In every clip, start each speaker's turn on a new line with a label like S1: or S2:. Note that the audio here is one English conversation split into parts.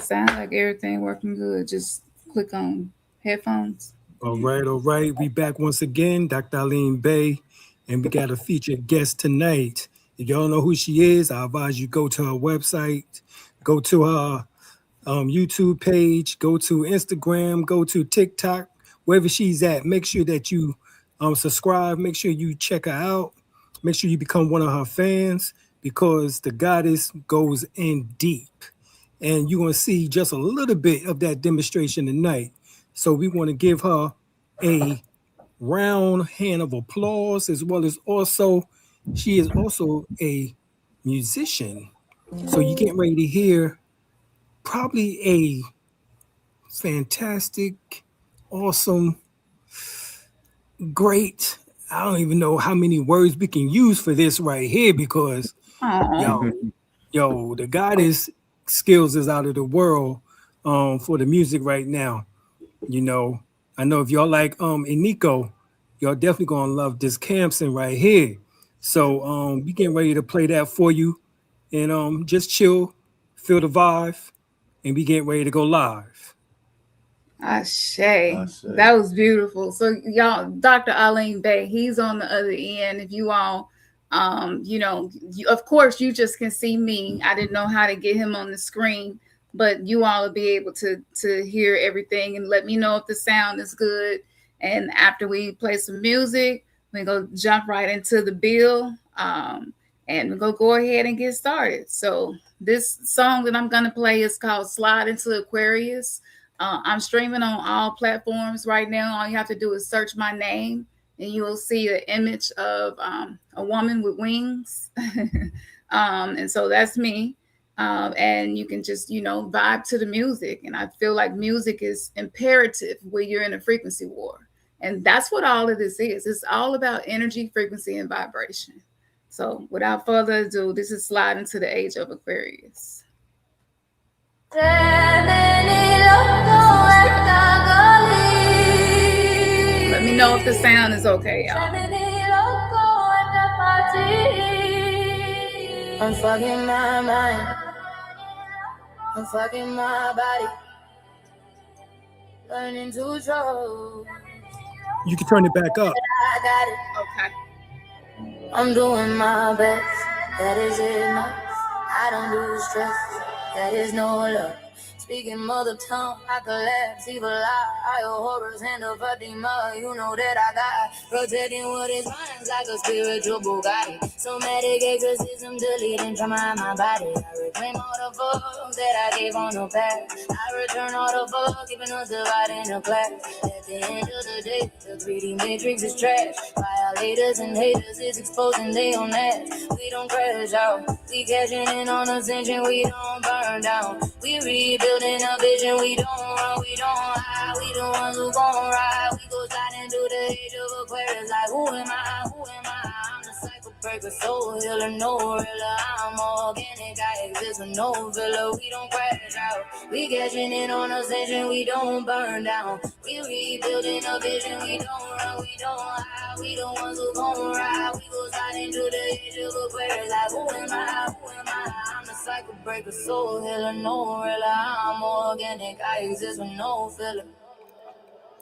S1: sound like everything working good. Just click on headphones.
S2: All right, all right. We back once again, Dr. Alim Bey, and we got a featured guest tonight. If y'all know who she is, I advise you go to her website, go to her YouTube page, go to Instagram, go to TikTok, wherever she's at. Make sure that you subscribe. Make sure you check her out. Make sure you become one of her fans because the goddess goes in deep. And you're going to see just a little bit of that demonstration tonight. So we want to give her a round hand of applause, as well as also, she is also a musician. So you're getting ready to hear probably a fantastic, awesome, great. I don't even know how many words we can use for this right here because
S1: Aw.
S2: the goddess skills is out of the world for the music right now. You know, I know if y'all like Eniko, y'all definitely gonna love this Khamsin right here. So we getting ready to play that for you and just chill, feel the vibe, and we getting ready to go live.
S1: Ashe.
S3: Ashe.
S1: That was beautiful. So y'all, Dr. Alim Bey, he's on the other end. If you all, of course, you just can see me. I didn't know how to get him on the screen, but you all will be able to hear everything and let me know if the sound is good. And after we play some music, we go jump right into the bill, and we're gonna go ahead and get started. So this song that I'm gonna play is called "Slide into Aquarius." I'm streaming on all platforms right now. All you have to do is search my name, and you will see an image of a woman with wings. And so that's me. And you can just, vibe to the music. And I feel like music is imperative when you're in a frequency war. And that's what all of this is. It's all about energy, frequency, and vibration. So without further ado, this is Slide into the Age of Aquarius. Let me know if the sound is okay, y'all.
S4: I'm fucking my mind. I'm fucking my body. Learning to trust.
S2: You can turn it back up.
S4: I got it.
S1: Okay.
S4: I'm doing my best. That is enough. I don't do stress. That is no love. Speaking mother tongue, I collapse, evil eye. Your horrors handle Fatima, you know that I got. Protecting what is mine like a spiritual Bugatti. Somatic exorcism, deleting trauma in my body. I reclaim all the fuck that I gave on the past. I return all the fuck, keeping us divided in the class. At the end of the day, the 3D matrix is trash. Violators and haters is exposing they own ass. We don't crash out, we cashing in on ascension, we don't burn down. We rebuild in a vision, we don't run, we don't hide. We the ones who gon' ride. We go slide into the age of Aquarius. Like who am I? Who am I? I'm the cycle breaker, soul healer, no realer. I'm organic, I exist with no filler. We don't crash out. We cashing in on ascension, we don't burn down. We rebuilding a vision, we don't run, we don't hide. We the ones who gon' ride. We go slide into the age of Aquarius. Like who am I? Who am I? I'm the cycle breaker, soul healer, no realer. I'm organic, I exist with no filler.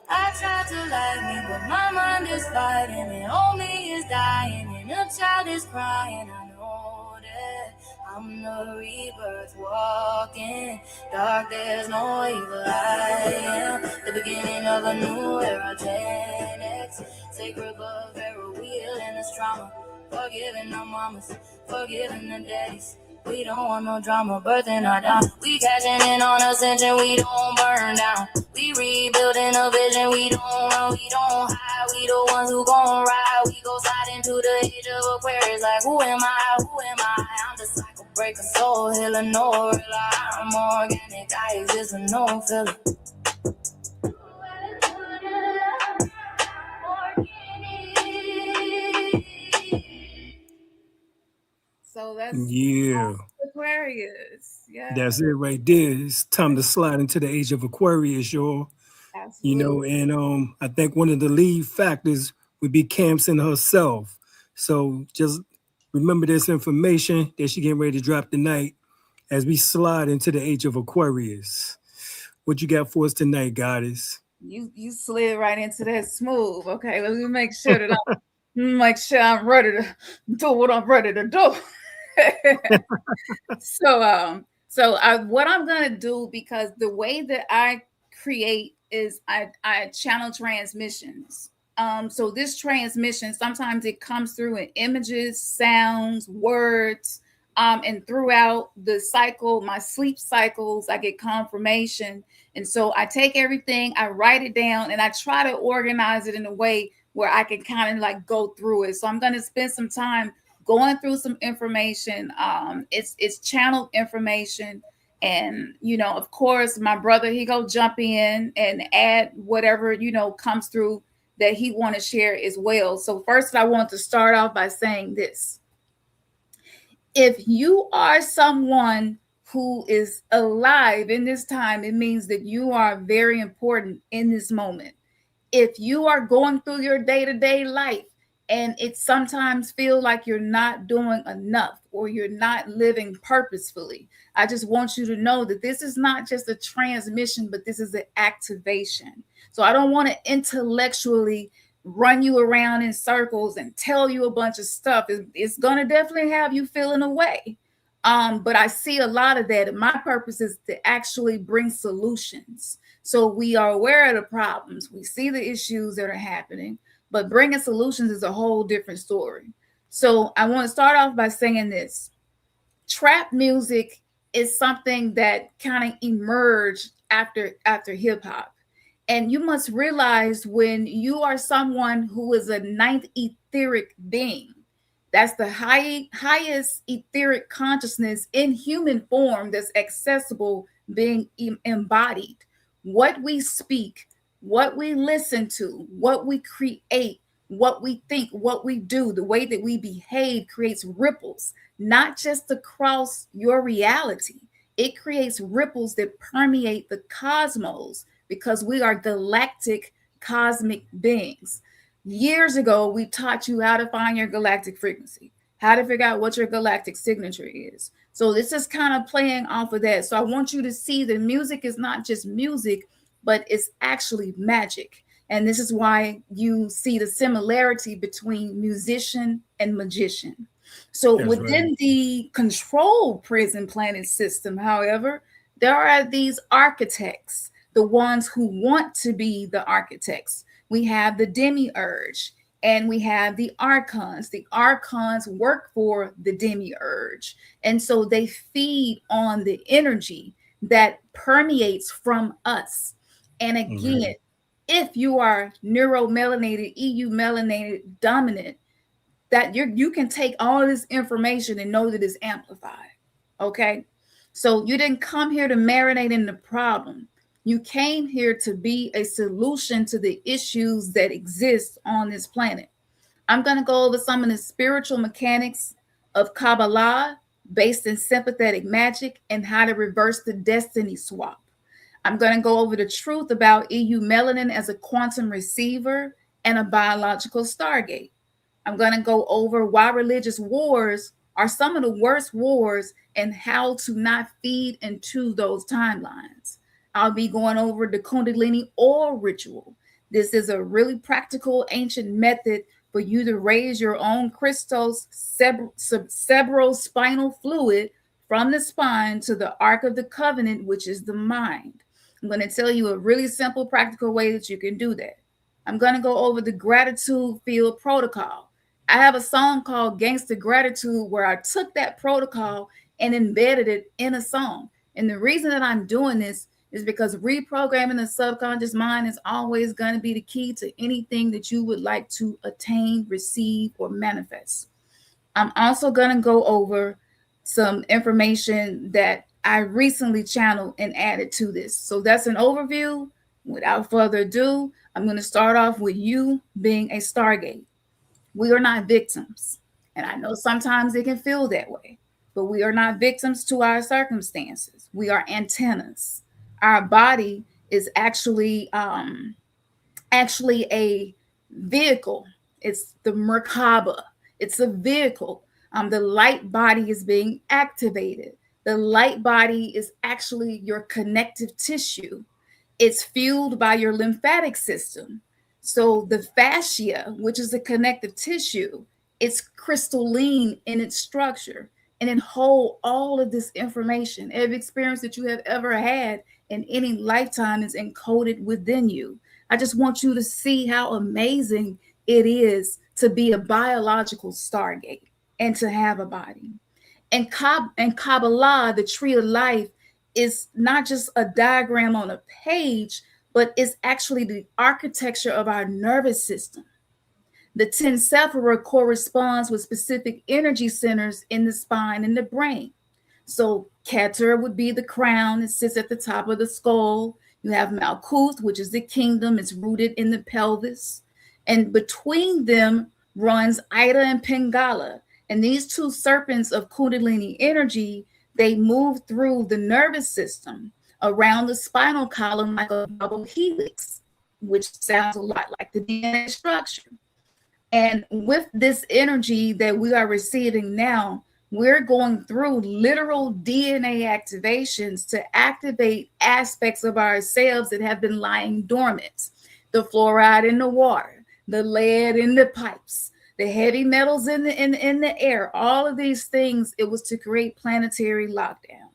S4: I try to like me, but my mind is fighting, and on me is dying, and a child is crying. I know that I'm the rebirth walking. Dark, there's no evil. I am the beginning of a new era. Gen X, sacred but pharaoh, wheel in this trauma. Forgiving the mamas, forgiving the daddies. We don't want no drama, birthing our down. We cashing in on ascension, we don't burn down. We rebuilding a vision, we don't run, we don't hide. We the ones who gon' ride. We go slide into the age of Aquarius. Like who am I? Who am I? I'm the cycle breaker, soul healer, no realer. I'm organic, I exist with no filler.
S1: So that's Aquarius. Yeah.
S2: That's it right there. It's time to slide into the age of Aquarius, y'all.
S1: Absolutely.
S2: And I think one of the lead factors would be Khamsin herself. So just remember this information that she getting ready to drop tonight. as we slide into the age of Aquarius. What you got for us tonight, Goddess?
S1: You slid right into that smooth. Okay, let me make sure I'm ready to do what I'm ready to do. What I'm gonna do, because the way that I create is I channel transmissions. So this transmission, sometimes it comes through in images, sounds, words, and throughout the cycle, my sleep cycles, I get confirmation. And so I take everything, I write it down, and I try to organize it in a way where I can kind of like go through it. So I'm going to spend some time going through some information. It's channeled information, and of course, my brother, he go jump in and add whatever comes through that he want to share as well. So first, I want to start off by saying this: if you are someone who is alive in this time, it means that you are very important in this moment. If you are going through your day-to-day life and it sometimes feel like you're not doing enough or you're not living purposefully, I just want you to know that this is not just a transmission, but this is an activation. So I don't want to intellectually run you around in circles and tell you a bunch of stuff. It's going to definitely have you feeling away. But I see a lot of that. And my purpose is to actually bring solutions. So we are aware of the problems. We see the issues that are happening, but bringing solutions is a whole different story. So I want to start off by saying this: trap music is something that kind of emerged after hip hop. And you must realize, when you are someone who is a ninth etheric being, that's the highest etheric consciousness in human form that's accessible, being embodied. What we speak, what we listen to, what we create, what we think, what we do, the way that we behave creates ripples, not just across your reality. It creates ripples that permeate the cosmos, because we are galactic cosmic beings. Years ago, we taught you how to find your galactic frequency, how to figure out what your galactic signature is. So this is kind of playing off of that. So I want you to see that music is not just music, but it's actually magic. And this is why you see the similarity between musician and magician. So
S2: That's
S1: within
S2: right.
S1: the control prison planet system, however, there are these architects, the ones who want to be the architects. We have the demiurge and we have the archons. The archons work for the demiurge. And so they feed on the energy that permeates from us. And again,
S2: Okay.
S1: if you are neuromelanated, EU melanated dominant, that you can take all of this information and know that it's amplified. Okay. So you didn't come here to marinate in the problem. You came here to be a solution to the issues that exist on this planet. I'm going to go over some of the spiritual mechanics of Kabbalah based in sympathetic magic and how to reverse the destiny swap. I'm going to go over the truth about EU melanin as a quantum receiver and a biological stargate. I'm going to go over why religious wars are some of the worst wars and how to not feed into those timelines. I'll be going over the Kundalini oil ritual. This is a really practical ancient method for you to raise your own crystals, cerebrospinal fluid from the spine to the Ark of the Covenant, which is the mind. I'm going to tell you a really simple, practical way that you can do that. I'm going to go over the gratitude field protocol. I have a song called Gangsta Gratitude where I took that protocol and embedded it in a song. And the reason that I'm doing this is because reprogramming the subconscious mind is always going to be the key to anything that you would like to attain, receive, or manifest. I'm also going to go over some information that I recently channeled and added to this. So that's an overview. Without further ado, I'm going to start off with you being a Stargate. We are not victims. And I know sometimes it can feel that way, but we are not victims to our circumstances. We are antennas. Our body is actually a vehicle. It's the Merkaba. It's a vehicle. The light body is being activated. The light body is actually your connective tissue. It's fueled by your lymphatic system. So the fascia, which is the connective tissue, it's crystalline in its structure and it hold all of this information. Every experience that you have ever had in any lifetime is encoded within you. I just want you to see how amazing it is to be a biological stargate and to have a body. And Kabbalah, the tree of life, is not just a diagram on a page, but it's actually the architecture of our nervous system. The 10 sephira corresponds with specific energy centers in the spine and the brain. So Keter would be the crown. It sits at the top of the skull. You have Malkuth, which is the kingdom. It's rooted in the pelvis. And between them runs Ida and Pingala. And these two serpents of Kundalini energy, they move through the nervous system around the spinal column like a double helix, which sounds a lot like the DNA structure. And with this energy that we are receiving now, we're going through literal DNA activations to activate aspects of ourselves that have been lying dormant. The fluoride in the water, the lead in the pipes, the heavy metals in the air, all of these things, it was to create planetary lockdown.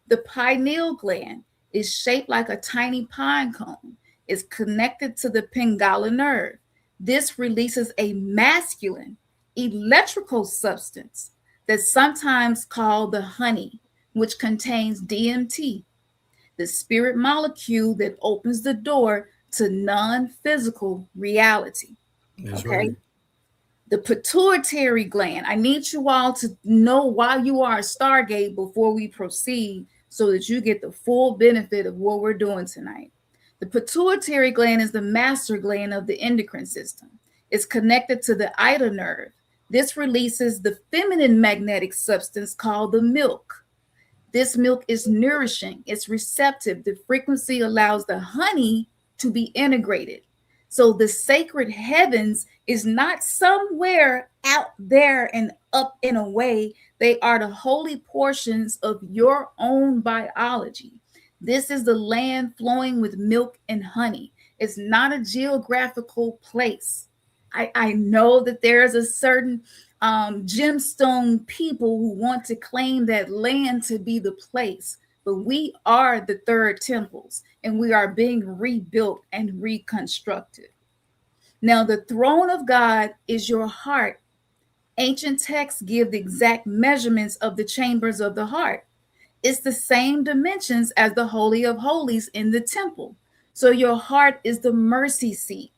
S1: The pineal gland is shaped like a tiny pine cone. It's connected to the Pingala nerve. This releases a masculine electrical substance that's sometimes called the honey, which contains DMT, the spirit molecule that opens the door to non-physical reality.
S2: That's
S1: okay.
S2: right.
S1: The pituitary gland. I need you all to know why you are a Stargate before we proceed so that you get the full benefit of what we're doing tonight. The pituitary gland is the master gland of the endocrine system. It's connected to the Ida nerve. This releases the feminine magnetic substance called the milk. This milk is nourishing. It's receptive. The frequency allows the honey to be integrated. So the sacred heavens is not somewhere out there and up and away. They are the holy portions of your own biology. This is the land flowing with milk and honey. It's not a geographical place. I know that there is a certain gemstone people who want to claim that land to be the place, but we are the third temples and we are being rebuilt and reconstructed. Now, the throne of God is your heart. Ancient texts give the exact measurements of the chambers of the heart. It's the same dimensions as the Holy of Holies in the temple. So your heart is the mercy seat,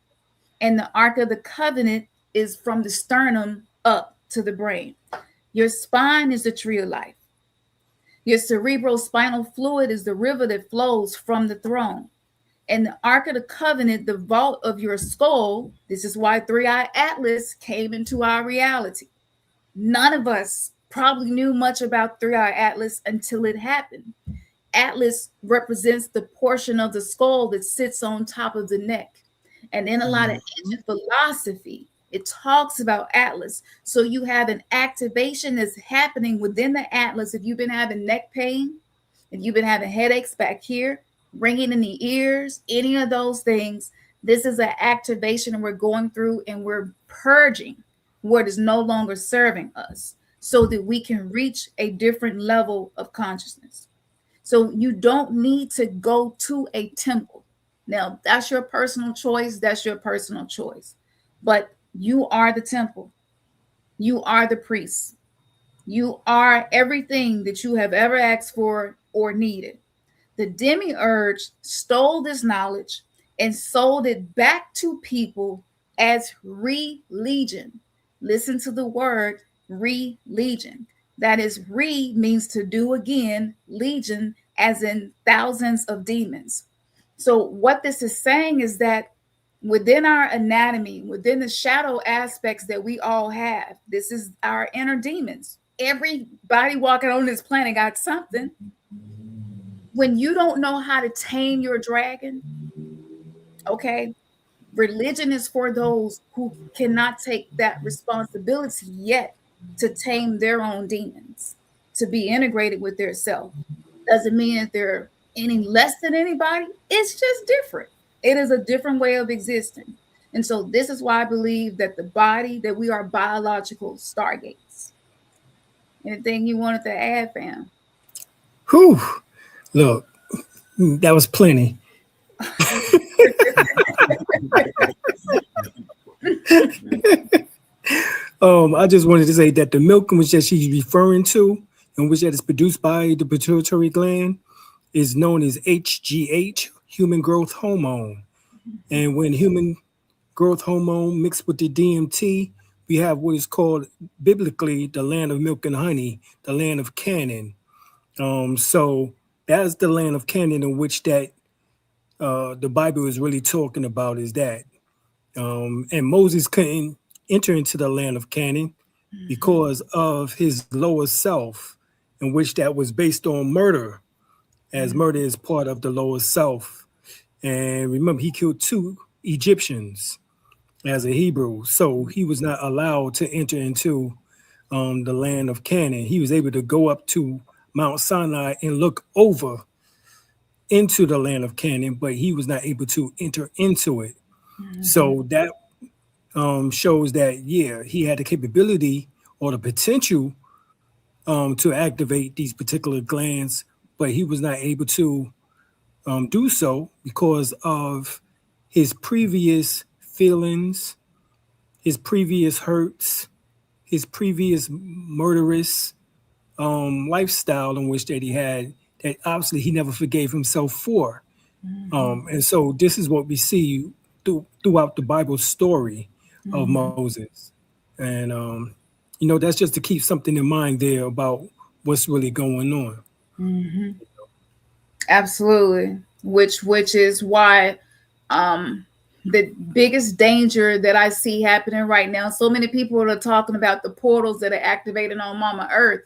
S1: and the Ark of the Covenant is from the sternum up to the brain. Your spine is the tree of life. Your cerebral spinal fluid is the river that flows from the throne. And the Ark of the Covenant, the vault of your skull, this is why Three-Eye Atlas came into our reality. None of us probably knew much about Three-Eye Atlas until it happened. Atlas represents the portion of the skull that sits on top of the neck. And in a lot of ancient philosophy, it talks about Atlas. So you have an activation that's happening within the Atlas. If you've been having neck pain, if you've been having headaches back here, ringing in the ears, any of those things, this is an activation we're going through, and we're purging what is no longer serving us so that we can reach a different level of consciousness. So you don't need to go to a temple. Now, that's your personal choice. That's your personal choice. But you are the temple. You are the priest. You are everything that you have ever asked for or needed. The demiurge stole this knowledge and sold it back to people as religion. Listen to the word religion. That is, re means to do again, legion as in thousands of demons. So what this is saying is that within our anatomy, within the shadow aspects that we all have, this is our inner demons. Everybody walking on this planet got something. When you don't know how to tame your dragon, okay, religion is for those who cannot take that responsibility yet to tame their own demons, to be integrated with their self. Doesn't mean that they're any less than anybody. It's just different. It is a different way of existing. And so this is why I believe that the body, that we are biological stargates. Anything you wanted to add, fam?
S2: Whew. Look, that was plenty. I just wanted to say that the milk in which that she's referring to, in which that is produced by the pituitary gland, is known as HGH, human growth hormone. And when human growth hormone mixed with the DMT, we have what is called biblically the land of milk and honey, the land of Canaan. So that is the land of Canaan in which that the Bible is really talking about is that. And Moses couldn't enter into the land of Canaan because of his lower self, in which that was based on murder, as murder is part of the lower self. And remember, he killed 2 Egyptians as a Hebrew, so he was not allowed to enter into the land of Canaan. He was able to go up to Mount Sinai and look over into the land of Canaan, but he was not able to enter into it. So that shows that, yeah, he had the capability or the potential to activate these particular glands, but he was not able to do so because of his previous feelings, his previous hurts, his previous murderous lifestyle in which that he had, that obviously he never forgave himself for. And so this is what we see throughout the Bible story of Moses. And, that's just to keep something in mind there about what's really going on.
S1: Absolutely. Which is why the biggest danger that I see happening right now, so many people are talking about the portals that are activated on Mama Earth,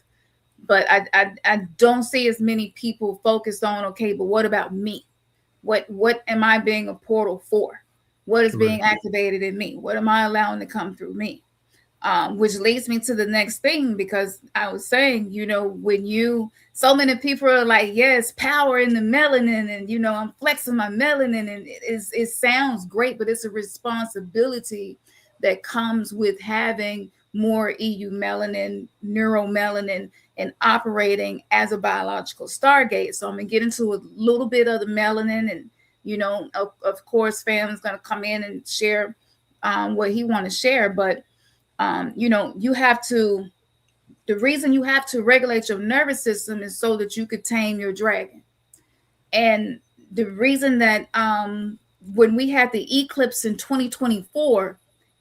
S1: but I don't see as many people focused on, okay, but what about me? What am I being a portal for? What is being activated in me? What am I allowing to come through me? Which leads me to the next thing, because I was saying, so many people are like, yes, power in the melanin, and, I'm flexing my melanin, and it sounds great, but it's a responsibility that comes with having more EU melanin, neuromelanin, and operating as a biological stargate. So I'm going to get into a little bit of the melanin, and, of course, Fam is going to come in and share what he want to share, but you have to, the reason you have to regulate your nervous system is so that you could tame your dragon. And the reason that when we had the eclipse in 2024,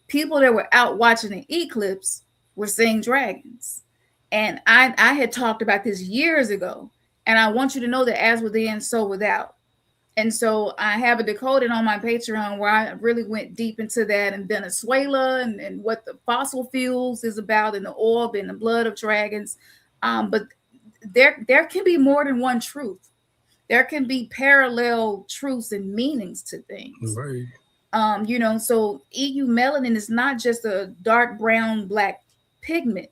S1: people that were out watching the eclipse were seeing dragons. And I had talked about this years ago. And I want you to know that as within, so without. And so I have a decoded on my Patreon where I really went deep into that, and Venezuela and what the fossil fuels is about, and the oil and the blood of dragons. But there can be more than one truth. There can be parallel truths and meanings to things.
S2: Right.
S1: So EU melanin is not just a dark brown black pigment.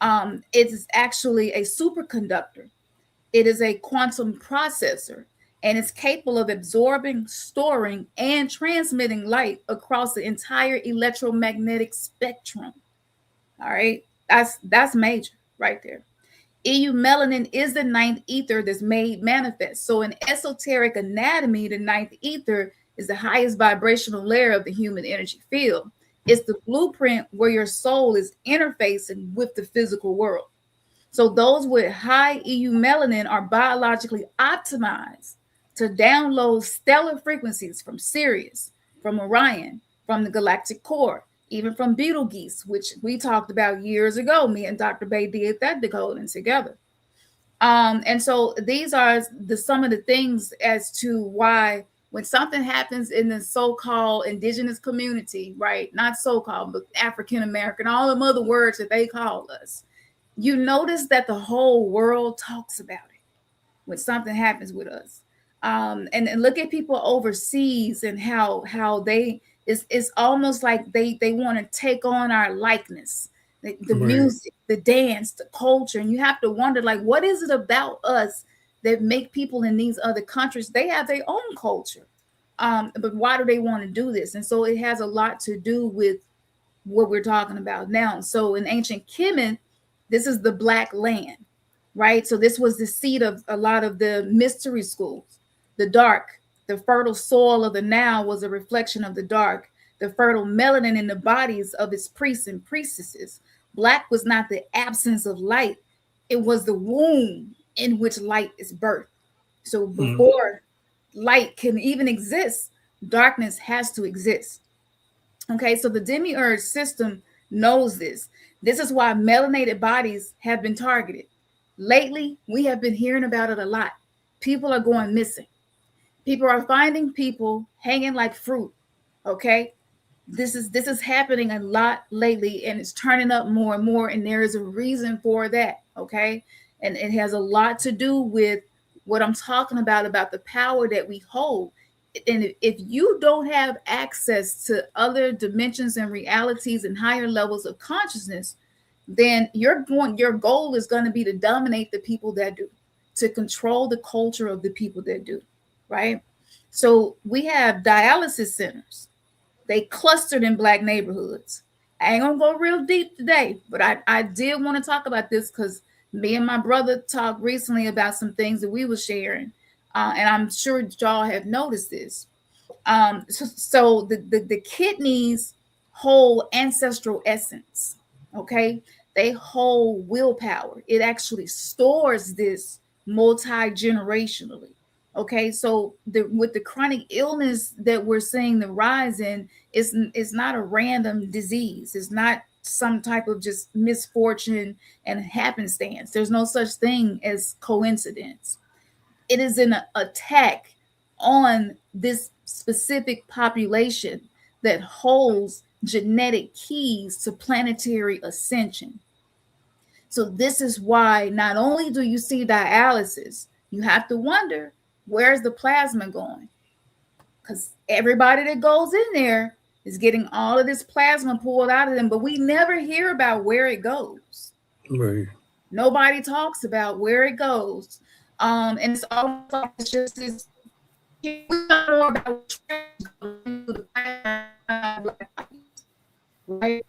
S1: It is actually a superconductor. It is a quantum processor. And it's capable of absorbing, storing, and transmitting light across the entire electromagnetic spectrum. All right, that's major right there. EU melanin is the ninth ether that's made manifest. So in esoteric anatomy, the ninth ether is the highest vibrational layer of the human energy field. It's the blueprint where your soul is interfacing with the physical world. So those with high EU melanin are biologically optimized to download stellar frequencies from Sirius, from Orion, from the galactic core, even from Betelgeuse, which we talked about years ago. Me and Dr. Bay did that decoding together. And so these are some of the things as to why when something happens in the so-called indigenous community, right? Not so-called, but African American, all them other words that they call us, you notice that the whole world talks about it when something happens with us. And look at people overseas and how they it's almost like they want to take on our likeness. the music, the dance, the culture. And you have to wonder, like, what is it about us that make people in these other countries, they have their own culture. But why do they want to do this? And so it has a lot to do with what we're talking about now. So in ancient Kemet, this is the Black Land, right? So this was the seat of a lot of the mystery schools. The dark, the fertile soil of the Nile was a reflection of the dark, the fertile melanin in the bodies of its priests and priestesses. Black was not the absence of light, it was the womb in which light is birthed. So before light can even exist, darkness has to exist. Okay, so the demiurge system knows this. This is why melanated bodies have been targeted. Lately, we have been hearing about it a lot. People are going missing. People are finding people hanging like fruit. Okay, this is happening a lot lately, and it's turning up more and more. And there is a reason for that. Okay, and it has a lot to do with what I'm talking about the power that we hold. And if you don't have access to other dimensions and realities and higher levels of consciousness, then your goal is going to be to dominate the people that do, to control the culture of the people that do, right? So we have dialysis centers. They clustered in Black neighborhoods. I ain't gonna go real deep today, but I did want to talk about this because me and my brother talked recently about some things that we were sharing. And I'm sure y'all have noticed this. So the kidneys hold ancestral essence, okay? They hold willpower. It actually stores this multi-generationally, okay? So with the chronic illness that we're seeing the rise in, it's not a random disease. It's not some type of just misfortune and happenstance. There's no such thing as coincidence. It is an attack on this specific population that holds genetic keys to planetary ascension. So this is why not only do you see dialysis, you have to wonder, where's the plasma going? Because everybody that goes in there is getting all of this plasma pulled out of them, but we never hear about where it goes.
S2: Right.
S1: Nobody talks about where it goes. And it's almost like it's just this. We know more about right.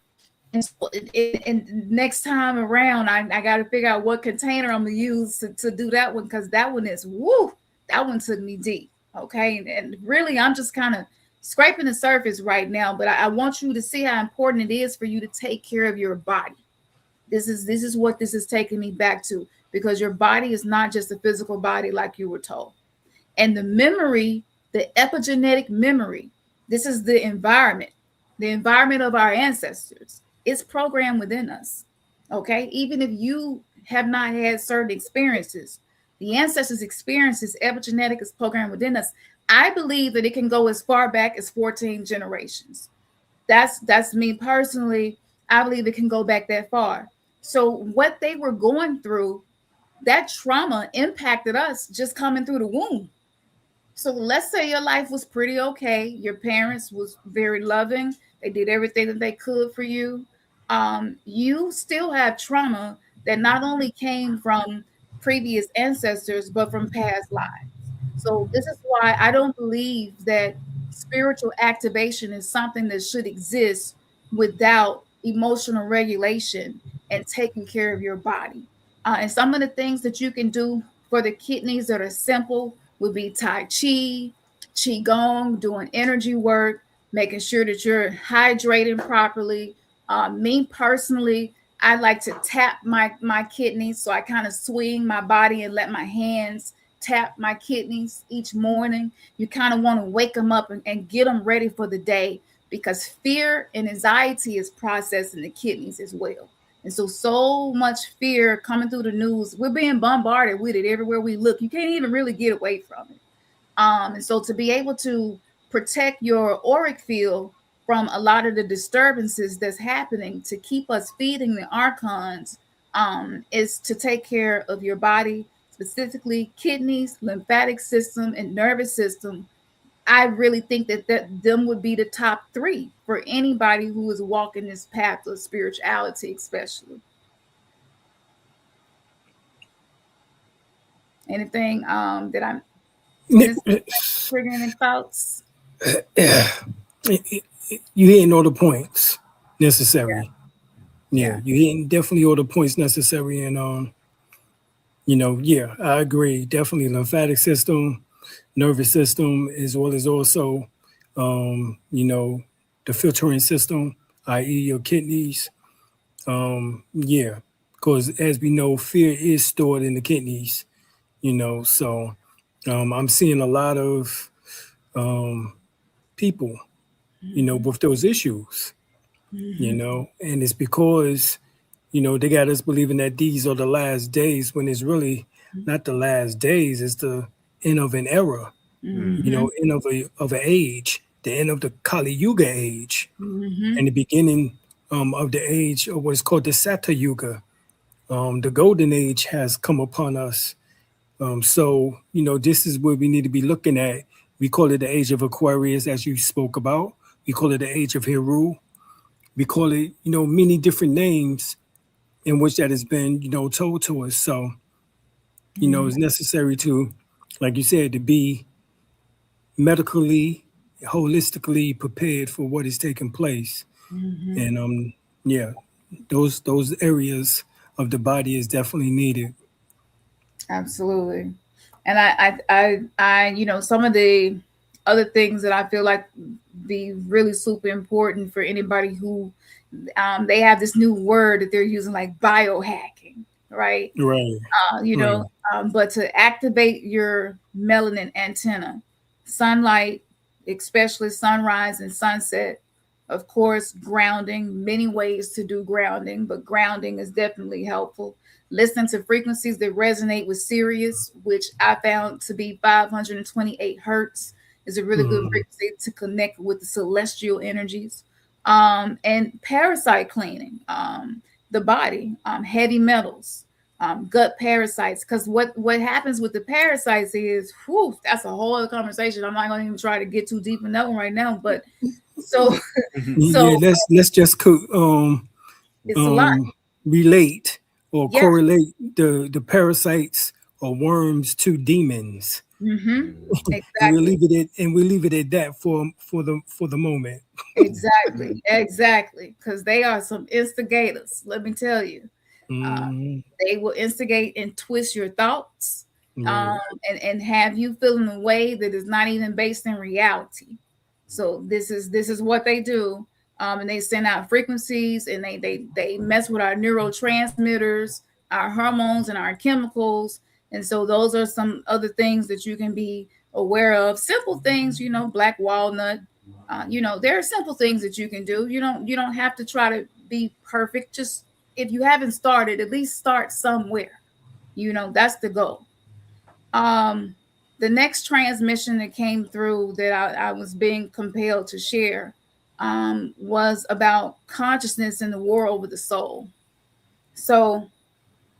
S1: And so and next time around, I got to figure out what container I'm gonna use to do that one, because that one is woo. That one took me deep. Okay, and really, I'm just kind of scraping the surface right now, but I want you to see how important it is for you to take care of your body. This is what this is taking me back to, because your body is not just a physical body like you were told. And the memory, the epigenetic memory, this is the environment of our ancestors. It's programmed within us. Okay, even if you have not had certain experiences, the ancestors' experiences, epigenetic is programmed within us. I believe that it can go as far back as 14 generations. That's me personally. I believe it can go back that far. So what they were going through, that trauma impacted us just coming through the womb. So let's say your life was pretty okay. Your parents was very loving. They did everything that they could for you. You still have trauma that not only came from previous ancestors, but from past lives. So this is why I don't believe that spiritual activation is something that should exist without emotional regulation and taking care of your body. And some of the things that you can do for the kidneys that are simple would be Tai Chi, Qigong, doing energy work, making sure that you're hydrating properly. Me personally, I like to tap my kidneys. So I kind of swing my body and let my hands tap my kidneys each morning. You kind of want to wake them up and get them ready for the day, because fear and anxiety is processed in the kidneys as well. And so much fear coming through the news. We're being bombarded with it everywhere we look. You can't even really get away from it. And so to be able to protect your auric field from a lot of the disturbances that's happening, to keep us feeding the archons, is to take care of your body, specifically kidneys, lymphatic system, and nervous system. I really think that them would be the top three for anybody who is walking this path of spirituality, especially. Anything that I'm missing, triggering any thoughts?
S2: You hitting all the points
S1: Yeah,
S2: necessary. Yeah,
S1: yeah.
S2: you hitting definitely all the points necessary, and yeah, I agree. Definitely lymphatic system, nervous system, as well as also, the filtering system, i.e., your kidneys. Yeah, because as we know, fear is stored in the kidneys. So I'm seeing a lot of people, with those issues.
S1: Mm-hmm.
S2: And it's because they got us believing that these are the last days when it's really not the last days. It's the end of an era,
S1: Mm-hmm.
S2: end of an age, the end of the Kali Yuga age,
S1: Mm-hmm.
S2: and the beginning of the age of what's called the Sata Yuga. The golden age has come upon us. So, this is what we need to be looking at. We call it the age of Aquarius, as you spoke about. We call it the age of Heru. We call it, many different names in which that has been, told to us. So, it's necessary to, like you said, to be medically, holistically prepared for what is taking place.
S1: Mm-hmm.
S2: And yeah, those areas of the body is definitely needed.
S1: Absolutely. And some of the other things that I feel like be really super important for anybody who they have this new word that they're using, like biohacking, right?
S2: Right,
S1: uh, you
S2: right,
S1: know, but to activate your melanin antenna, sunlight, especially sunrise and sunset, of course, grounding, many ways to do grounding, but grounding is definitely helpful. Listen to frequencies that resonate with Sirius, which I found to be 528 hertz, is a really good
S2: mhm,
S1: frequency to connect with the celestial energies. And parasite cleaning, the body, heavy metals, gut parasites. Because what happens with the parasites is, whew, that's a whole other conversation. I'm not going to even try to get too deep in that one right now. But so
S2: yeah.
S1: so
S2: Let's just
S1: it's a lot.
S2: um, relate or
S1: Yeah.
S2: correlate the parasites or worms to demons,
S1: Mm-hmm.
S2: and
S1: Exactly.
S2: we leave it at that for the moment.
S1: Exactly. Exactly. Because they are some instigators. Let me tell you. Uh,
S2: Mm,
S1: they will instigate and twist your thoughts, um,
S2: right,
S1: and have you feeling a way that is not even based in reality. So this is what they do, and they send out frequencies, and they mess with our neurotransmitters, our hormones, and our chemicals. And so those are some other things that you can be aware of. Simple things, black walnut. There are simple things that you can do. You don't have to try to be perfect. Just if you haven't started, at least start somewhere. That's the goal. Um, the next transmission that came through that I was being compelled to share was about consciousness in the world with the soul. So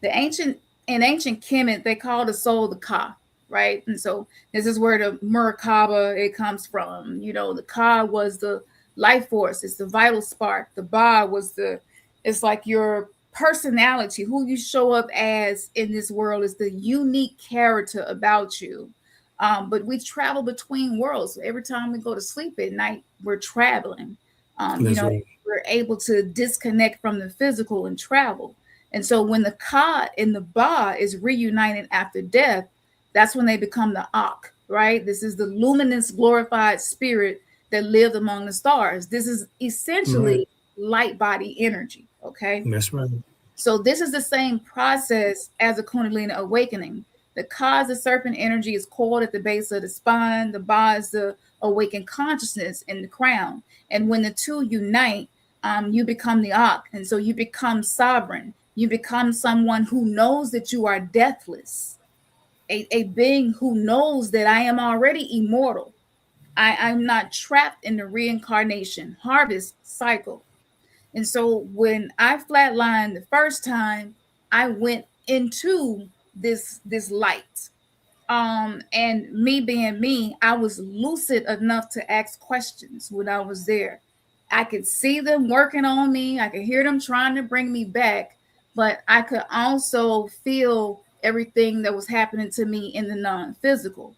S1: the ancient Kemet, they call the soul the Ka, right? And so this is where the Merkaba it comes from. The Ka was the life force, it's the vital spark. The Ba was it's like your personality, who you show up as in this world is the unique character about you. But we travel between worlds. So every time we go to sleep at night, we're traveling. Um, you
S2: that's
S1: know,
S2: right.
S1: we're able to disconnect from the physical and travel. And so when the Ka and the Ba is reunited after death, that's when they become the Ak, right? This is the luminous, glorified spirit that lived among the stars. This is
S2: Right,
S1: essentially light body energy, okay?
S2: that's right.
S1: So this is the same process as a Kundalini awakening. The Ka, the serpent energy, is coiled at the base of the spine. The Ba is the awakened consciousness in the crown. And when the two unite, you become the Ak. And so you become sovereign. You become someone who knows that you are deathless, a being who knows that I am already immortal. I'm not trapped in the reincarnation harvest cycle. And so when I flatlined the first time, I went into this light. And me being me, I was lucid enough to ask questions when I was there. I could see them working on me. I could hear them trying to bring me back, but I could also feel everything that was happening to me in the non-physical.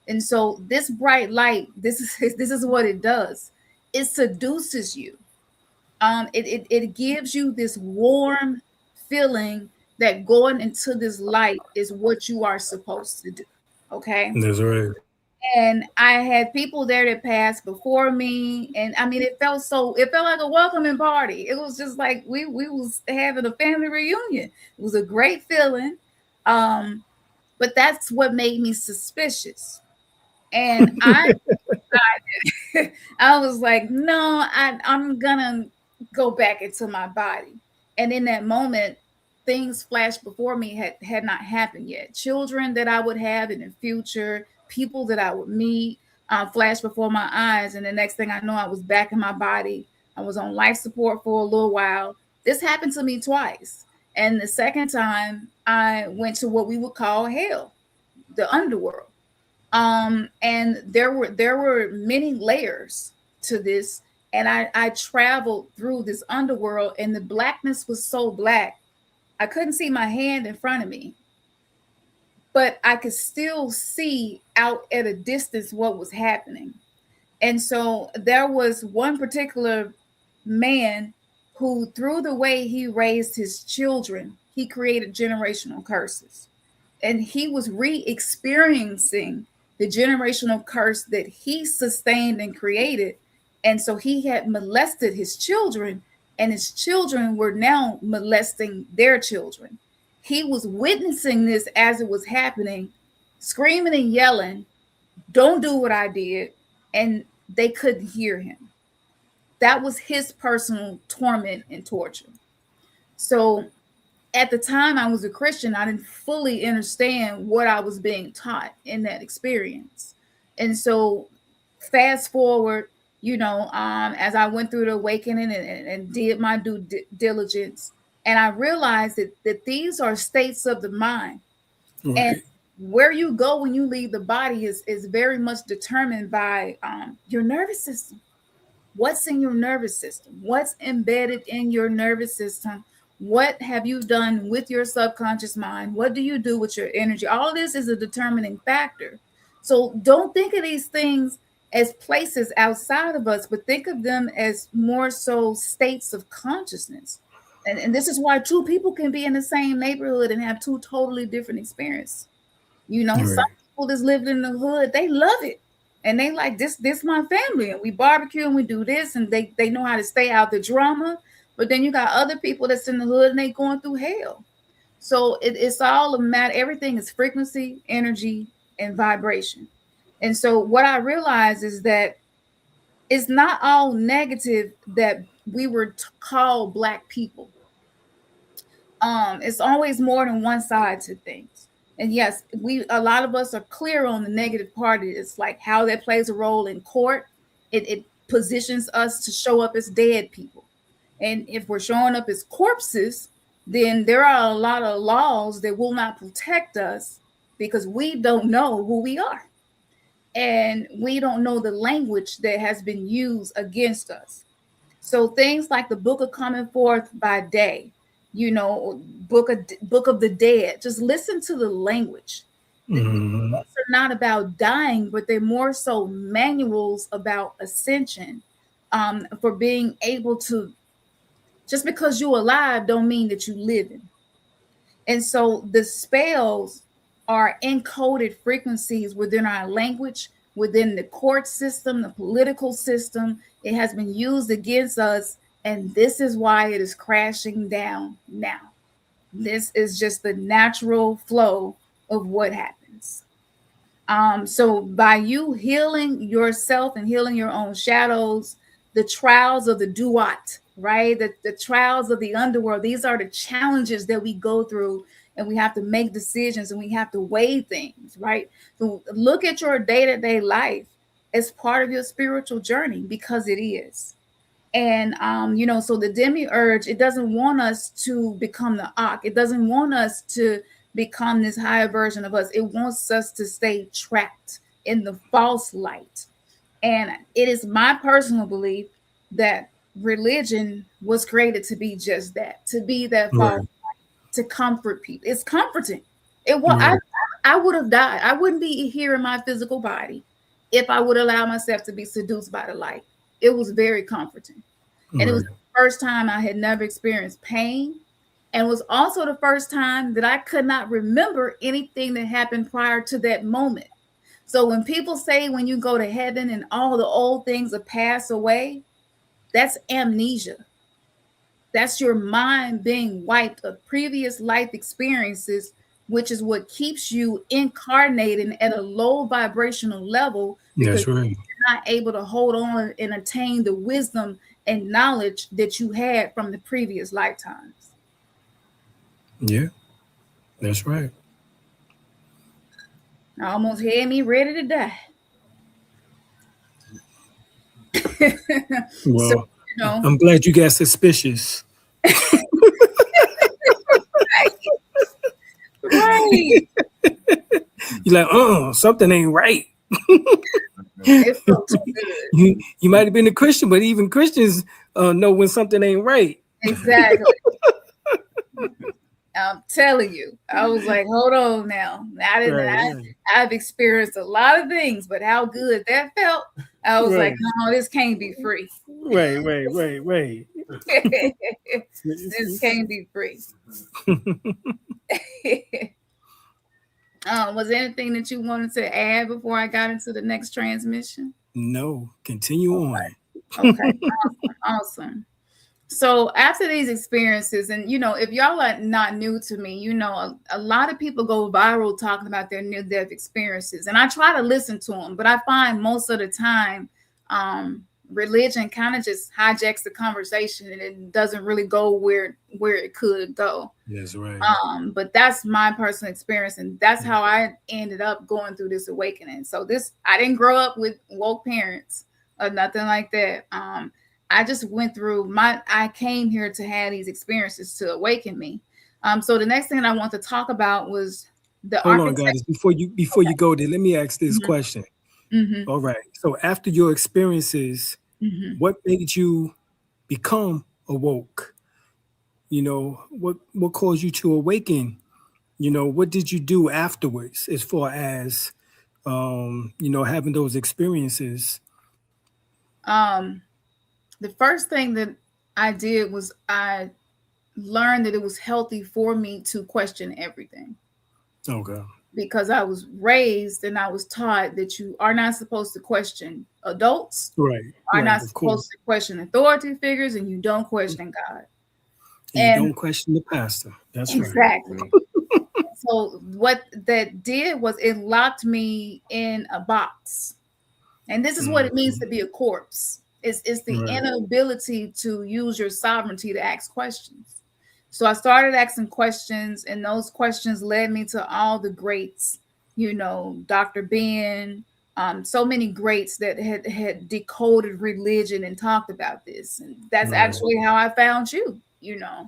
S1: And so this bright light, this is this is what it does. It seduces you. It gives you this warm feeling that going into this light is what you are supposed to do. Okay.
S2: That's right.
S1: And I had people there that passed before me, and I mean, it felt like a welcoming party. It was just like we was having a family reunion. It was a great feeling. But that's what made me suspicious. And I was like, no, I'm gonna go back into my body. And in that moment, things flashed before me had not happened yet. Children that I would have in the future, people that I would meet, flashed before my eyes. And the next thing I know, I was back in my body. I was on life support for a little while. This happened to me twice. And the second time, I went to what we would call hell, the underworld. And there were many layers to this, and I traveled through this underworld, and the blackness was so black I couldn't see my hand in front of me, but I could still see out at a distance what was happening. And so there was one particular man who, through the way he raised his children, he created generational curses, and he was re-experiencing the generational curse that he sustained and created. And so he had molested his children, and his children were now molesting their children. He was witnessing this as it was happening, screaming and yelling, don't do what I did. And they couldn't hear him. That was his personal torment and torture. So at the time I was a Christian, I didn't fully understand what I was being taught in that experience. And so fast forward, as I went through the awakening and did my due diligence, and I realized that these are states of the mind.
S2: Right.
S1: And where you go when you leave the body is very much determined by your nervous system. What's in your nervous system? What's embedded in your nervous system? What have you done with your subconscious mind? What do you do with your energy? All of this is a determining factor. So don't think of these things as places outside of us, but think of them as more so states of consciousness. And this is why two people can be in the same neighborhood and have two totally different experiences.
S2: Right.
S1: Some people that's lived in the hood, they love it. And they like this my family, and we barbecue and we do this, and they know how to stay out the drama. But then you got other people that's in the hood and they going through hell. So it's all a matter. Everything is frequency, energy, and vibration. And so what I realized is that it's not all negative that we were called Black people. It's always more than one side to things. And yes, a lot of us are clear on the negative part. It's like how that plays a role in court. It positions us to show up as dead people. And if we're showing up as corpses, then there are a lot of laws that will not protect us because we don't know who we are. And we don't know the language that has been used against us. So things like the book of coming forth by day, book of the dead, just listen to the language.
S2: Mm-hmm.
S1: Books are not about dying, but they're more so manuals about ascension, for being able to, just because you're alive don't mean that you living. And so the spells are encoded frequencies within our language, within the court system, the political system. It has been used against us, and this is why it is crashing down now. This is just the natural flow of what happens. So by you healing yourself and healing your own shadows, the trials of the duat, right? The trials of the underworld, these are the challenges that we go through, and we have to make decisions and we have to weigh things, right? So look at your day-to-day life as part of your spiritual journey, because it is. And so the demiurge, it doesn't want us to become the Ak. It doesn't want us to become this higher version of us. It wants us to stay trapped in the false light. And it is my personal belief that religion was created to be just that, to be that false
S2: Right.
S1: light, to comfort people. It's comforting. It was
S2: Right.
S1: I would have died. I wouldn't be here in my physical body if I would allow myself to be seduced by the light. It was very comforting. And it was
S2: Right.
S1: the first time I had never experienced pain. And was also the first time that I could not remember anything that happened prior to that moment. So when people say when you go to heaven and all the old things are passed away, that's amnesia. That's your mind being wiped of previous life experiences, which is what keeps you incarnating at a low vibrational level because
S2: That's right.
S1: you're not able to hold on and attain the wisdom and knowledge that you had from the previous lifetimes.
S2: Yeah. That's right.
S1: I almost had me ready to die.
S2: Well,
S1: So, you know,
S2: I'm glad you got suspicious.
S1: right.
S2: You're like, something ain't right.
S1: It felt too good.
S2: You might have been a Christian, but even Christians know when something ain't right.
S1: Exactly. I'm telling you, I was like, hold on now.
S2: Right.
S1: I've experienced a lot of things, but how good that felt, I was like, no, this can't be free.
S2: Right.
S1: This can't be free. Was there anything that you wanted to add before I got into the next transmission?
S2: No, continue on.
S1: Okay, awesome. So after these experiences, and if y'all are not new to me, a lot of people go viral talking about their near-death experiences, and I try to listen to them, but I find most of the time religion kind of just hijacks the conversation, and it doesn't really go where it could go.
S2: That's right.
S1: But that's my personal experience, and that's how I ended up going through this awakening. So I didn't grow up with woke parents or nothing like that. I just went through I came here to have these experiences to awaken me. So the next thing I want to talk about was the
S2: Hold on, guys. Before you go there, let me ask this question.
S1: Mm-hmm.
S2: All right. So after your experiences, what made you become awoke? What caused you to awaken? What did you do afterwards as far as having those experiences?
S1: The first thing that I did was I learned that it was healthy for me to question everything.
S2: Okay.
S1: Because I was raised and I was taught that you are not supposed to question adults.
S2: Right.
S1: Are not supposed to question authority figures, and you don't question God.
S2: And you don't question the pastor. That's
S1: exactly.
S2: Right.
S1: So what that did was it locked me in a box. And this is what it means to be a corpse. It's the inability to use your sovereignty to ask questions. So I started asking questions, and those questions led me to all the greats, Dr. Ben, so many greats that had decoded religion and talked about this. And that's actually how I found you,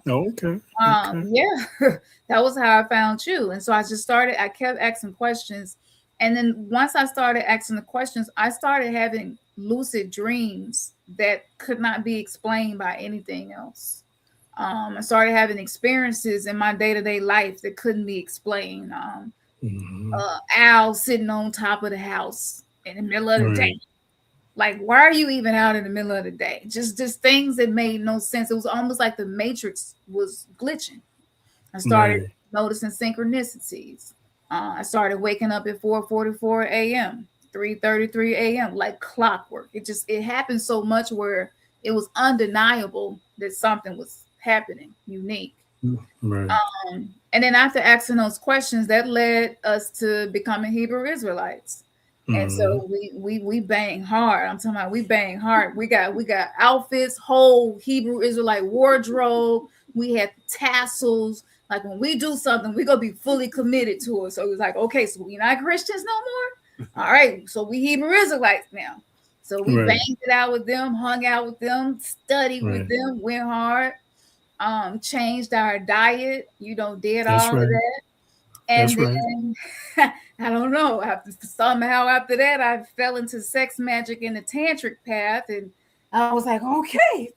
S2: Oh, okay.
S1: Yeah, that was how I found you. And so I kept asking questions. And then once I started asking the questions, I started having lucid dreams that could not be explained by anything else. I started having experiences in my day-to-day life that couldn't be explained. Owl sitting on top of the house in the middle of the day. Like, why are you even out in the middle of the day? Just things that made no sense. It was almost like the Matrix was glitching. I started noticing synchronicities. I started waking up at 4:44 a.m., 3:33 a.m., like clockwork. It happened so much where it was undeniable that something was happening unique.
S2: Right.
S1: And then after asking those questions, that led us to becoming Hebrew Israelites. And so we bang hard. I'm talking about we bang hard. We got outfits, whole Hebrew Israelite wardrobe. We had tassels. Like when we do something, we're gonna be fully committed to it. So it was like, okay, so we're not Christians no more. All right, so we Hebrew Israelites now. So we banged it out with them, hung out with them, studied with them, went hard, changed our diet, did all of that. And
S2: That's right.
S1: then I don't know. Somehow after that, I fell into sex magic in the tantric path, and I was like, okay,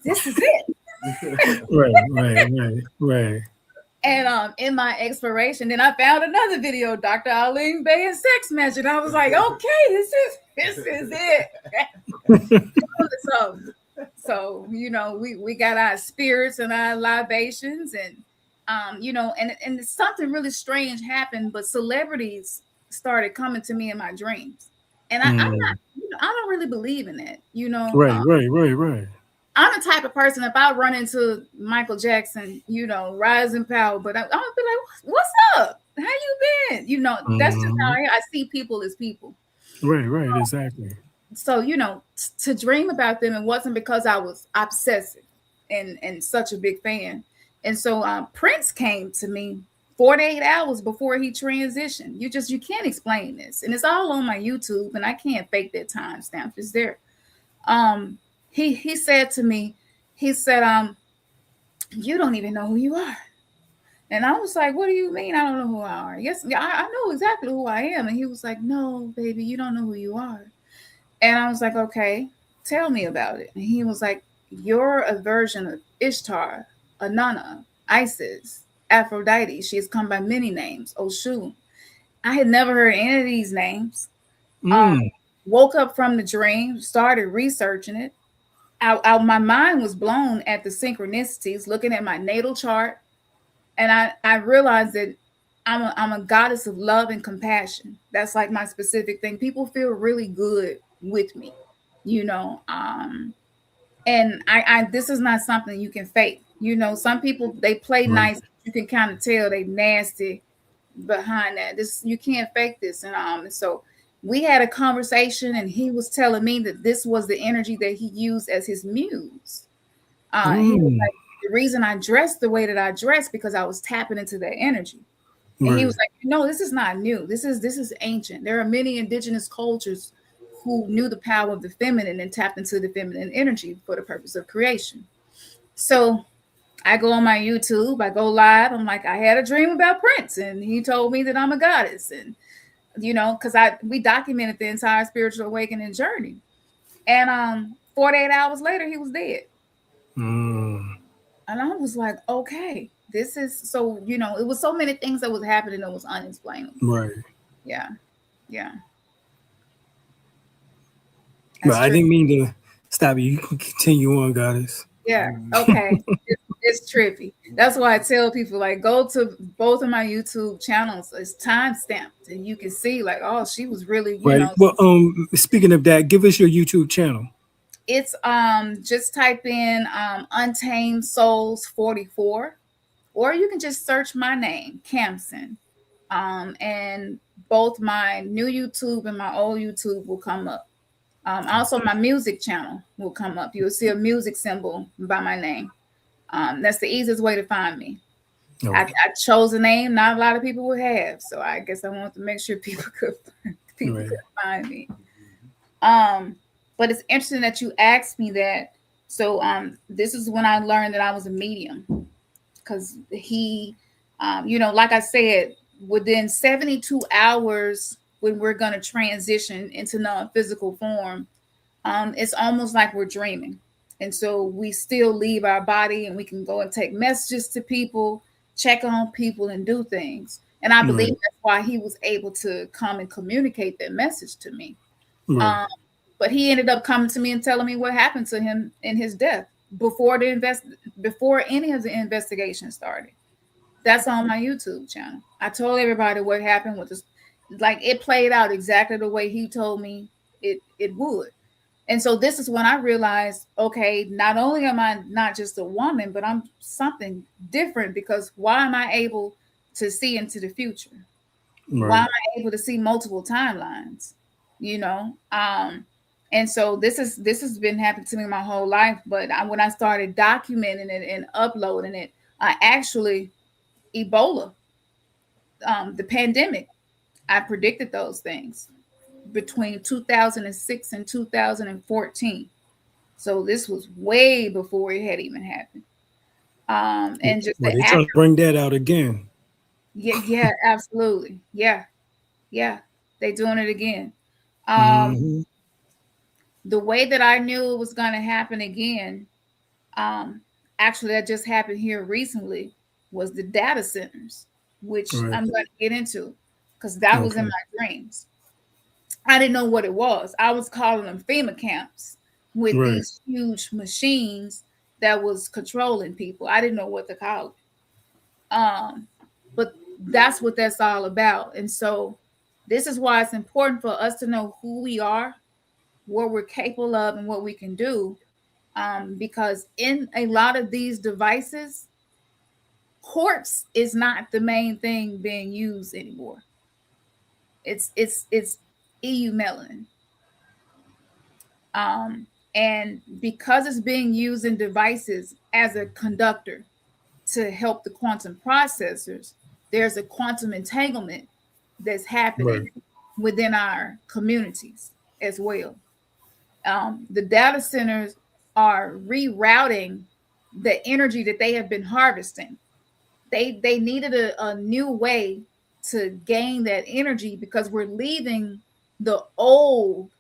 S1: this is it.
S2: Right.
S1: And in my exploration, then I found another video, Dr. Alim Bey and sex magic. I was like, okay, this is it. so we got our spirits and our libations, and and something really strange happened, but celebrities started coming to me in my dreams, and I'm not, I don't really believe in that,
S2: Right.
S1: I'm the type of person, if I run into Michael Jackson, rising power, but I'm gonna be like, what's up, how you been, that's just how I see people as people.
S2: Right, exactly.
S1: So to dream about them, it wasn't because I was obsessive and such a big fan. And so Prince came to me 48 hours before he transitioned. You can't explain this, and it's all on my YouTube, and I can't fake that timestamp. It's there. He said to me, he said, you don't even know who you are. And I was like, what do you mean I don't know who I are? Yes, I know exactly who I am. And he was like, no, baby, you don't know who you are. And I was like, okay, tell me about it. And he was like, you're a version of Ishtar, Anana, Isis, Aphrodite. She has come by many names, Oshun. I had never heard any of these names. Woke up from the dream, started researching it. My mind was blown at the synchronicities, looking at my natal chart. And I realized that I'm a goddess of love and compassion. That's like my specific thing. People feel really good with me, and I this is not something you can fake. Some people, they play nice, you can kind of tell they nasty behind that. This, you can't fake this. And so we had a conversation, and he was telling me that this was the energy that he used as his muse. He was like, the reason I dressed the way that I dressed because I was tapping into that energy. And he was like, this is not new. This is ancient. There are many indigenous cultures who knew the power of the feminine and tapped into the feminine energy for the purpose of creation. So I go on my YouTube, I go live. I'm like, I had a dream about Prince, and he told me that I'm a goddess. And, because we documented the entire spiritual awakening journey. And 48 hours later, he was dead. And I was like, okay, this is so, it was so many things that was happening that was unexplainable.
S2: Right.
S1: Yeah.
S2: But I didn't mean to stop you. You can continue on, goddess.
S1: Yeah. Okay. It's trippy. That's why I tell people, like, go to both of my YouTube channels. It's time stamped, and you can see, like, oh, she was really,
S2: right. Well, speaking of that, give us your YouTube channel.
S1: It's just type in Untamed Souls 44, or you can just search my name, Khamsin. And both my new YouTube and my old YouTube will come up. Also, my music channel will come up. You'll see a music symbol by my name. That's the easiest way to find me. Okay. I chose a name not a lot of people would have, so I guess I wanted to make sure people could find me. But it's interesting that you asked me that. So this is when I learned that I was a medium, because he, like I said, within 72 hours, when we're going to transition into non-physical form, it's almost like we're dreaming. And so we still leave our body, and we can go and take messages to people, check on people, and do things. And I believe that's why he was able to come and communicate that message to me. But he ended up coming to me and telling me what happened to him in his death before any of the investigation started. That's on my YouTube channel. I told everybody what happened with this. Like, it played out exactly the way he told me it would. And so this is when I realized, okay, not only am I not just a woman, but I'm something different, because why am I able to see into the future? Why am I able to see multiple timelines? And so this has been happening to me my whole life. But when I started documenting it and uploading it, actually, Ebola, the pandemic, I predicted those things between 2006 and 2014. So this was way before it had even happened. And just
S2: they trying to bring that out again.
S1: Yeah, absolutely. Yeah, they doing it again. Um,
S2: Mm-hmm.
S1: the way that I knew it was going to happen again, um, actually, that just happened here recently, was the data centers, which
S2: Right.
S1: I'm going to get into because that was in
S2: Okay.
S1: my dreams. I didn't know what it was. I was calling them FEMA camps with
S2: Right.
S1: these huge machines that was controlling people. I didn't know what to call it. But that's what that's all about. And so this is why it's important for us to know who we are, what we're capable of, and what we can do. Because in a lot of these devices, quartz is not the main thing being used anymore. It's EU melanin. Um, and because it's being used in devices as a conductor to help the quantum processors, there's a quantum entanglement that's
S2: Right.
S1: happening within our communities as well. The data centers are rerouting the energy that they have been harvesting. They needed a new way to gain that energy because we're leaving the old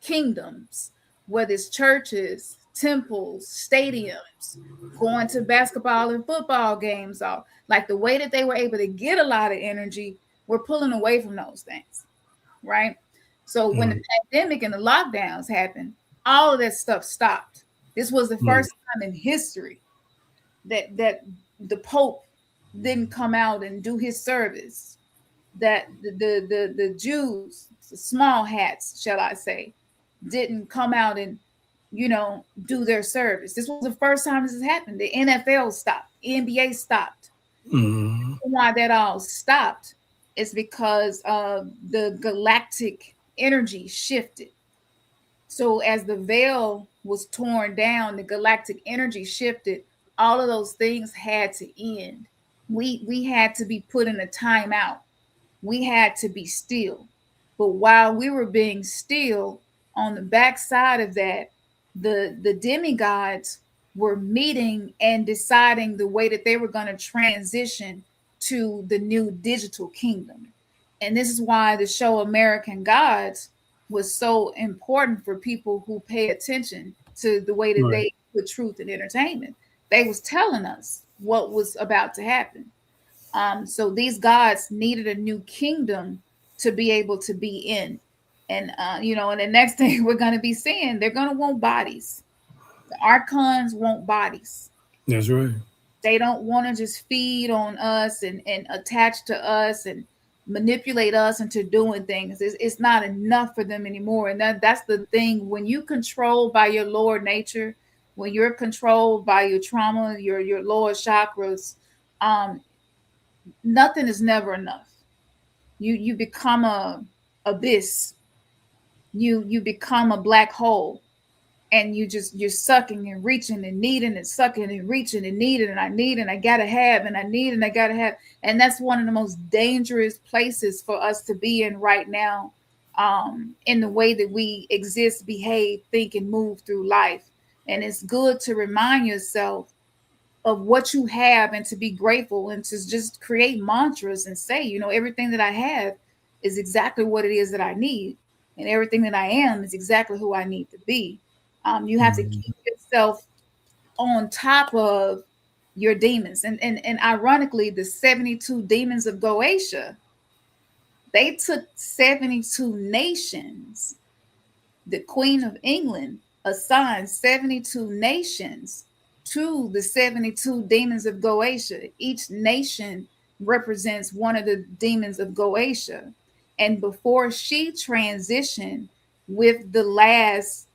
S1: kingdoms, whether it's churches, temples, stadiums, going to basketball and football games, all like the way that they were able to get a lot of energy, we're pulling away from those things, right? So when the
S2: Right.
S1: pandemic and the lockdowns happened, all of that stuff stopped. This was the
S2: Right.
S1: first time in history that the Pope didn't come out and do his service. That the Jews, the small hats, shall I say, didn't come out and do their service. This was the first time this has happened. The NFL stopped, NBA stopped.
S2: Mm-hmm.
S1: Why that all stopped is because the galactic energy shifted. So as the veil was torn down, the galactic energy shifted. All of those things had to end. We had to be put in a timeout. We had to be still. But while we were being still, on the backside of that, the demigods were meeting and deciding the way that they were going to transition to the new digital kingdom. And this is why the show American Gods was so important for people who pay attention to the way that
S2: Right.
S1: they put truth in entertainment. They was telling us what was about to happen. So these gods needed a new kingdom to be able to be in. And and the next thing we're gonna be seeing, they're gonna want bodies. The archons want bodies.
S2: That's right.
S1: They don't want to just feed on us and attach to us and manipulate us into doing things. It's not enough for them anymore. And that's the thing. When you control by your lower nature, when you're controlled by your trauma, your lower chakras, um, nothing is never enough. You become a abyss. You become a black hole, and you're sucking and reaching and needing and sucking and reaching and needing, and I need and I gotta have and I need and I gotta have. And that's one of the most dangerous places for us to be in right now, in the way that we exist, behave, think, and move through life. And it's good to remind yourself of what you have and to be grateful and to just create mantras and say, everything that I have is exactly what it is that I need. And everything that I am is exactly who I need to be. You have to
S2: Mm-hmm.
S1: keep yourself on top of your demons. And ironically, the 72 demons of Goetia, they took 72 nations. The Queen of England assigned 72 nations to the 72 demons of Goetia. Each nation represents one of the demons of Goetia. And before she transitioned with the last,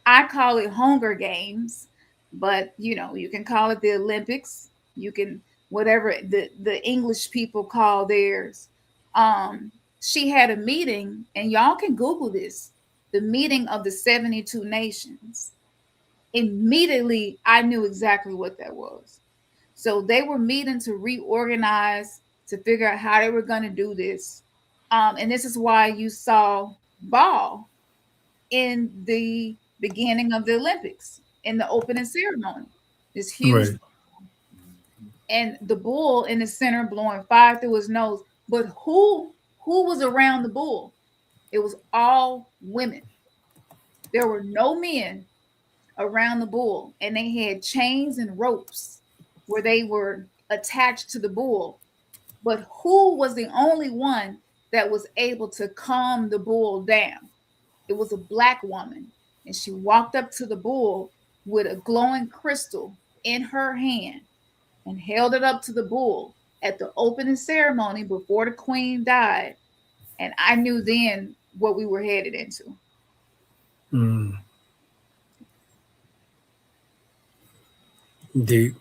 S1: I call it Hunger Games, but you can call it the Olympics. You can whatever the English people call theirs. She had a meeting, and y'all can Google this. The meeting of the 72 nations. Immediately, I knew exactly what that was. So they were meeting to reorganize, to figure out how they were going to do this. And this is why you saw ball in the beginning of the Olympics in the opening ceremony. This huge,
S2: Right.
S1: and the bull in the center blowing fire through his nose. But who was around the bull? It was all women. There were no men around the bull, and they had chains and ropes where they were attached to the bull. But who was the only one that was able to calm the bull down? It was a black woman, and she walked up to the bull with a glowing crystal in her hand and held it up to the bull at the opening ceremony before the queen died. And I knew then what we were headed into.
S2: Deep.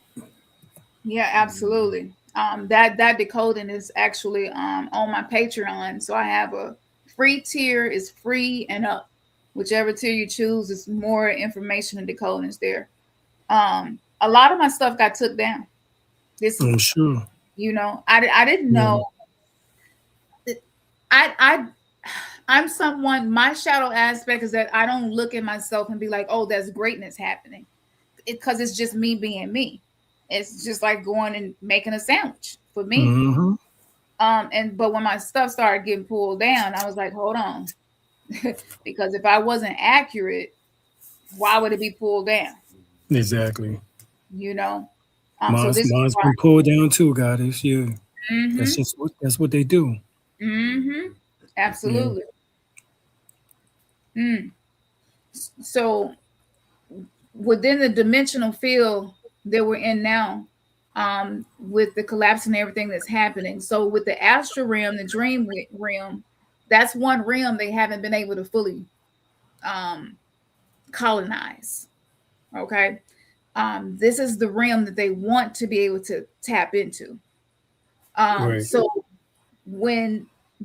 S1: Yeah, absolutely. That decoding is actually on my Patreon. So I have a free tier is free and up. Whichever tier you choose is more information and decoding is there. A lot of my stuff got took down.
S2: I'm sure.
S1: You know, I didn't know. I'm someone, my shadow aspect is that I don't look at myself and be like, oh, there's greatness happening. Because it's just me being me. It's just like going and making a sandwich for me. But when my stuff started getting pulled down, I was like, hold on. Because if I wasn't accurate, why would it be pulled down?
S2: Exactly.
S1: You know?
S2: Mine's been pulled down too, goddess. Yeah. That's what they do.
S1: Absolutely. So within the dimensional field that we're in now, with the collapse and everything that's happening. So with the astral realm, the dream realm, that's one realm they haven't been able to fully colonize. Okay. This is the realm that they want to be able to tap into. So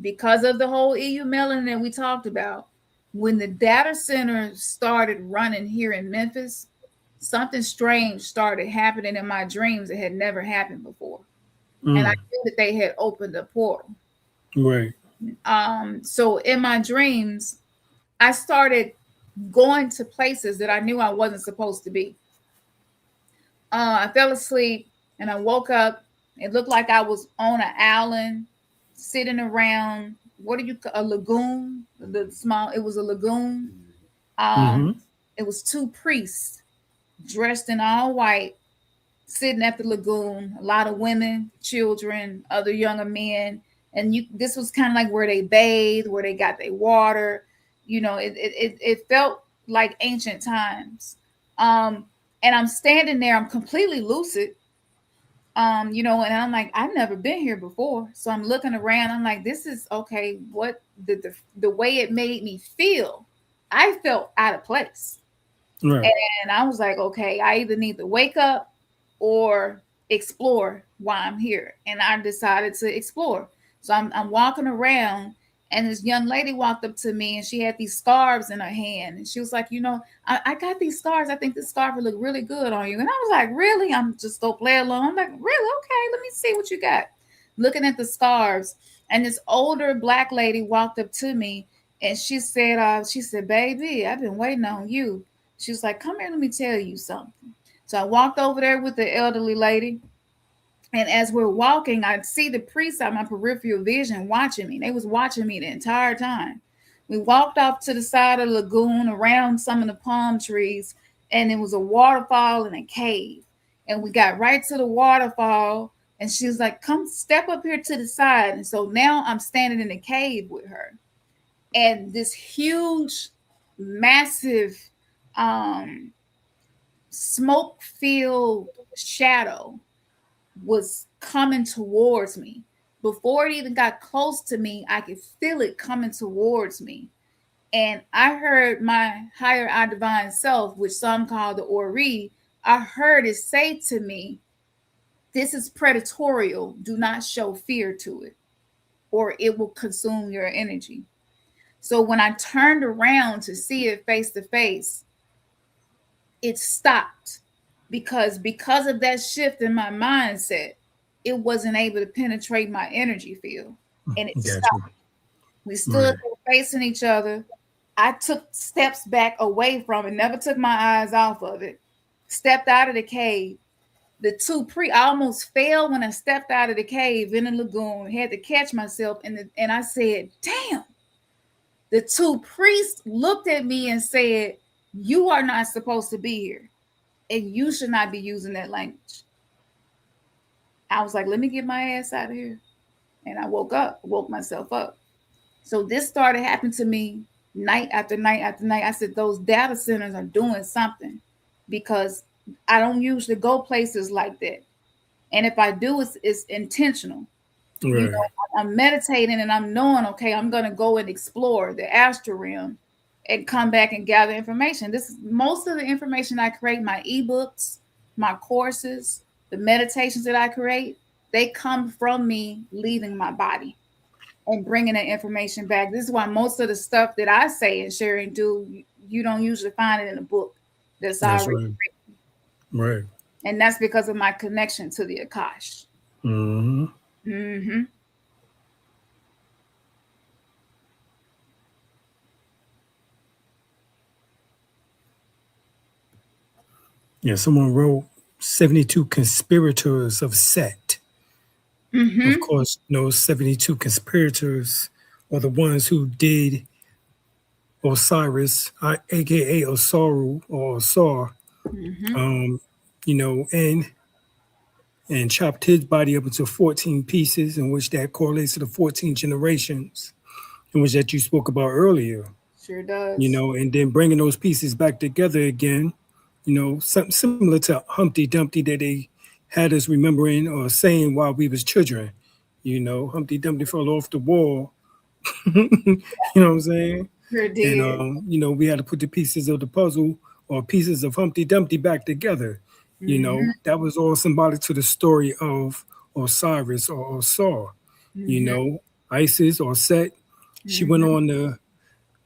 S1: because of the whole EU melanin that we talked about, when the data center started running here in Memphis, something strange started happening in my dreams that had never happened before. And I knew that they had opened a portal.
S2: Right.
S1: So in my dreams, I started going to places that I knew I wasn't supposed to be. I fell asleep and I woke up. It looked like I was on an island sitting around, a lagoon, it was a lagoon. It was two priests dressed in all white, sitting at the lagoon, a lot of women, children, other younger men. And this was kind of like where they bathed, where they got their water. You know, it felt like ancient times. And I'm standing there, I'm completely lucid. You know, and I'm like, I've never been here before. So I'm looking around. I'm like, this is okay. What the way it made me feel, I felt out of place. Right. And I was like, okay, I either need to wake up or explore why I'm here. And I decided to explore. So I'm walking around, and this young lady walked up to me, and she had these scarves in her hand. And she was like, you know, I got these scarves. I think this scarf will look really good on you. And I was like, really? I'm just go play along. I'm like, really? Okay, let me see what you got. Looking at the scarves. And this older black lady walked up to me, and she said, baby, I've been waiting on you. She was like, come here, let me tell you something. So I walked over there with the elderly lady. And as we're walking, I see the priests on my peripheral vision watching me. They was watching me the entire time. We walked off to the side of the lagoon around some of the palm trees, and it was a waterfall and a cave. And we got right to the waterfall, and she was like, come step up here to the side. And so now I'm standing in the cave with her. And this huge, massive, smoke-filled shadow was coming towards me. Before it even got close to me, I could feel it coming towards me. And I heard my higher I divine self, which some call the Ori, I heard it say to me, this is predatorial. Do not show fear to it, or it will consume your energy. So when I turned around to see it face to face, it stopped. Because of that shift in my mindset, it wasn't able to penetrate my energy field. And it stopped. We stood there facing each other. I took steps back away from it, never took my eyes off of it, stepped out of the cave. I almost fell when I stepped out of the cave in the lagoon, had to catch myself, and I said, damn. The two priests looked at me and said, you are not supposed to be here, and you should not be using that language. I was like, let me get my ass out of here. And I woke myself up. So this started happening to me night after night after night. I said, those data centers are doing something, because I don't usually go places like that. And if I do, it's intentional. You
S2: Right.
S1: know, I'm meditating and I'm knowing, okay, I'm going to go and explore the astral realm and come back and gather information. This is most of the information I create, my ebooks, my courses, the meditations that I create, they come from me leaving my body and bringing that information back. This is why most of the stuff that I say and share and do, you don't usually find it in a book that's
S2: That's
S1: already
S2: right.
S1: written.
S2: Right.
S1: And that's because of my connection to the Akash.
S2: Mm-hmm.
S1: Mm-hmm.
S2: Yeah, someone wrote 72 conspirators of Set. Of
S1: Mm-hmm.
S2: course, those 72 conspirators are the ones who did Osiris, aka Osaru or Osar,
S1: Mm-hmm.
S2: um, and chopped his body up into 14 pieces, in which that correlates to the 14 generations, in which that you spoke about earlier.
S1: Sure does.
S2: And then bringing those pieces back together again, something similar to Humpty Dumpty that they had us remembering or saying while we was children. Humpty Dumpty fell off the wall. You know what I'm saying?
S1: Sure
S2: And
S1: did.
S2: we had to put the pieces of the puzzle or pieces of Humpty Dumpty back together.
S1: Mm-hmm.
S2: That was all symbolic to the story of Osiris or Osar. You
S1: Mm-hmm.
S2: know, Isis or Set, she went
S1: Mm-hmm.
S2: on the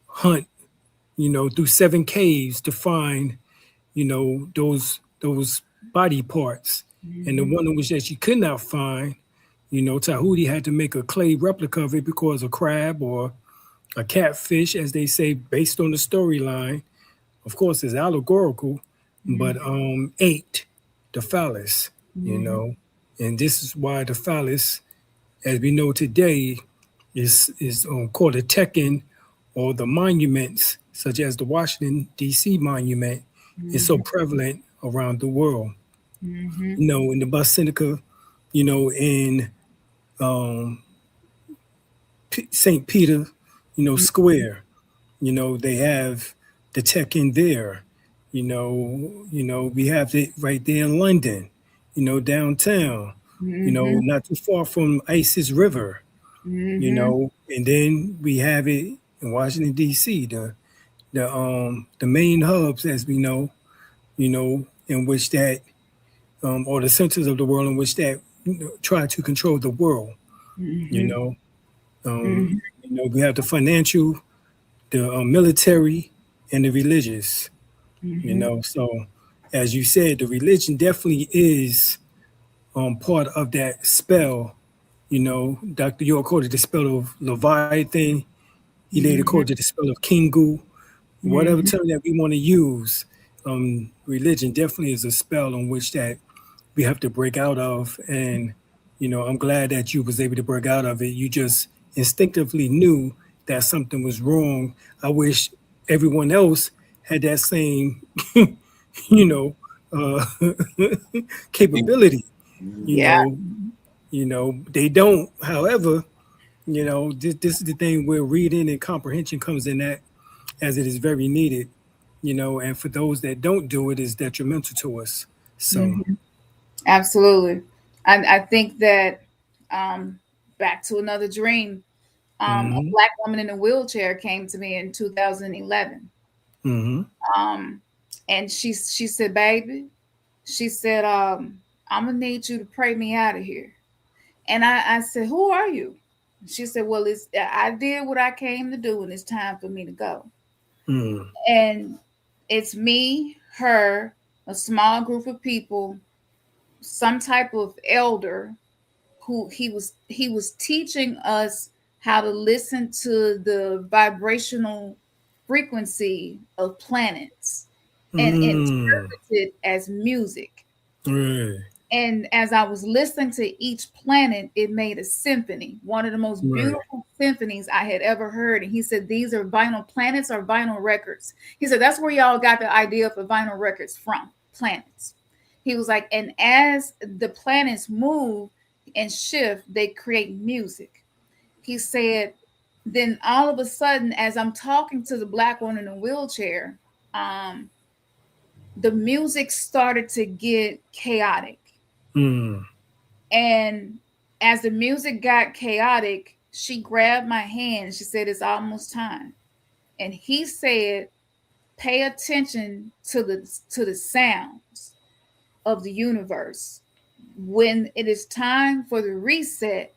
S2: hunt, through 7 caves to find, those body parts. And the
S1: Mm-hmm.
S2: one in which that she could not find, Tahuti had to make a clay replica of it because a crab or a catfish, as they say, based on the storyline, of course, is allegorical, but ate the phallus, you
S1: Mm-hmm.
S2: know. And this is why the phallus, as we know today, is called a tekken, or the monuments, such as the Washington, D.C. monument, is so
S1: Mm-hmm.
S2: prevalent around the world.
S1: Mm-hmm.
S2: In the Basilica, in um, St. Peter, Square, they have the tekken there. We have it right there in London, downtown,
S1: Mm-hmm.
S2: not too far from Isis River,
S1: Mm-hmm.
S2: and then we have it in Washington D.C. The main hubs, as we know, in which that or the centers of the world in which that try to control the world. You
S1: Mm-hmm.
S2: know,
S1: Mm-hmm.
S2: we have the financial, the military, and the religious.
S1: Mm-hmm.
S2: So as you said, the religion definitely is part of that spell. Dr. York called it the spell of Leviathan. He later called
S1: Mm-hmm.
S2: it the spell of Kingu. Whatever
S1: Mm-hmm.
S2: term that we want to use, religion definitely is a spell on which that we have to break out of. And I'm glad that you was able to break out of it. You just instinctively knew that something was wrong. I wish everyone else had that same, you know, uh, capability. You
S1: Yeah.
S2: know, they don't. However, this is the thing where reading and comprehension comes in, that as it is very needed. And for those that don't do it, is detrimental to us. So.
S1: Mm-hmm. Absolutely. I think that um, back to another dream, a
S2: Hmm.
S1: black woman in a wheelchair came to me in 2011.
S2: Hmm.
S1: Um, and she said, baby, she said, I'm gonna need you to pray me out of here. And I said, who are you? She said, well, I did what I came to do, and it's time for me to go.
S2: Mm.
S1: And it's me, her, a small group of people, some type of elder who he was teaching us how to listen to the vibrational frequency of planets and interpret
S2: Mm.
S1: it as music.
S2: Right.
S1: And as I was listening to each planet, it made a symphony, one of the most
S2: Right.
S1: beautiful symphonies I had ever heard. And he said, these are vinyl planets or vinyl records. He said, that's where y'all got the idea for vinyl records from, planets. He was like, and as the planets move and shift, they create music. He said, then all of a sudden, as I'm talking to the black woman in a wheelchair, um, the music started to get chaotic.
S2: Mm.
S1: And as the music got chaotic, she grabbed my hand. She said, it's almost time. And he said, pay attention to the sounds of the universe. When it is time for the reset,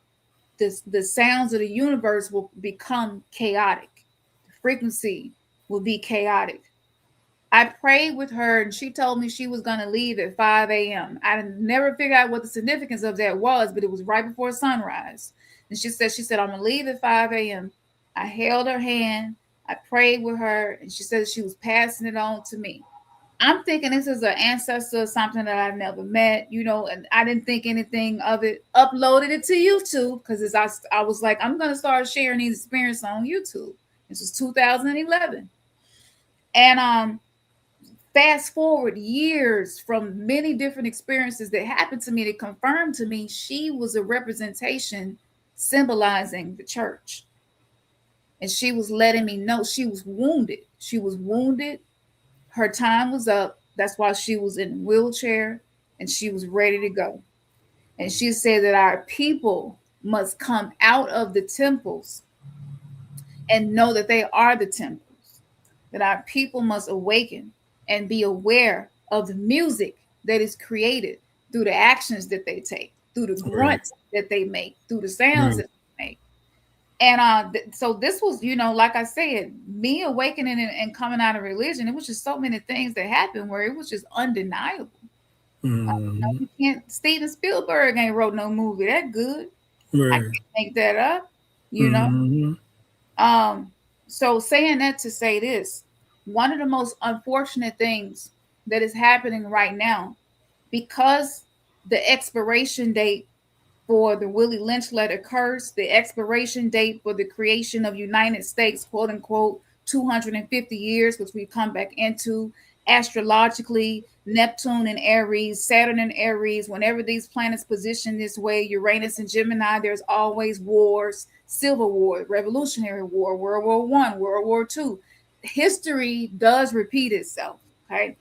S1: the sounds of the universe will become chaotic. The frequency will be chaotic. I prayed with her and she told me she was going to leave at 5 a.m. I never figured out what the significance of that was, but it was right before sunrise. And she said, I'm going to leave at 5 a.m. I held her hand. I prayed with her and she said she was passing it on to me. I'm thinking this is an ancestor or something that I've never met, and I didn't think anything of it. Uploaded it to YouTube because I was like, I'm going to start sharing these experiences on YouTube. This was 2011. And fast forward years from many different experiences that happened to me that confirmed to me she was a representation symbolizing the church. And she was letting me know she was wounded. She was wounded. Her time was up. That's why she was in a wheelchair and she was ready to go. And she said that our people must come out of the temples and know that they are the temples, that our people must awaken and be aware of the music that is created through the actions that they take, through the grunts that they make, through the sounds that they make. And so this was, like I said, me awakening and coming out of religion. It was just so many things that happened where it was just undeniable. You can't. Steven Spielberg ain't wrote no movie that good. I can't make that up. So saying that to say this, one of the most unfortunate things that is happening right now, because the expiration date for the Willie Lynch letter curse, the expiration date for the creation of United States, quote unquote, 250 years, which we come back into astrologically, Neptune and Aries, Saturn and Aries, whenever these planets position this way, Uranus and Gemini, there's always wars, Civil War, Revolutionary War, World War I, World War II. History does repeat itself, okay?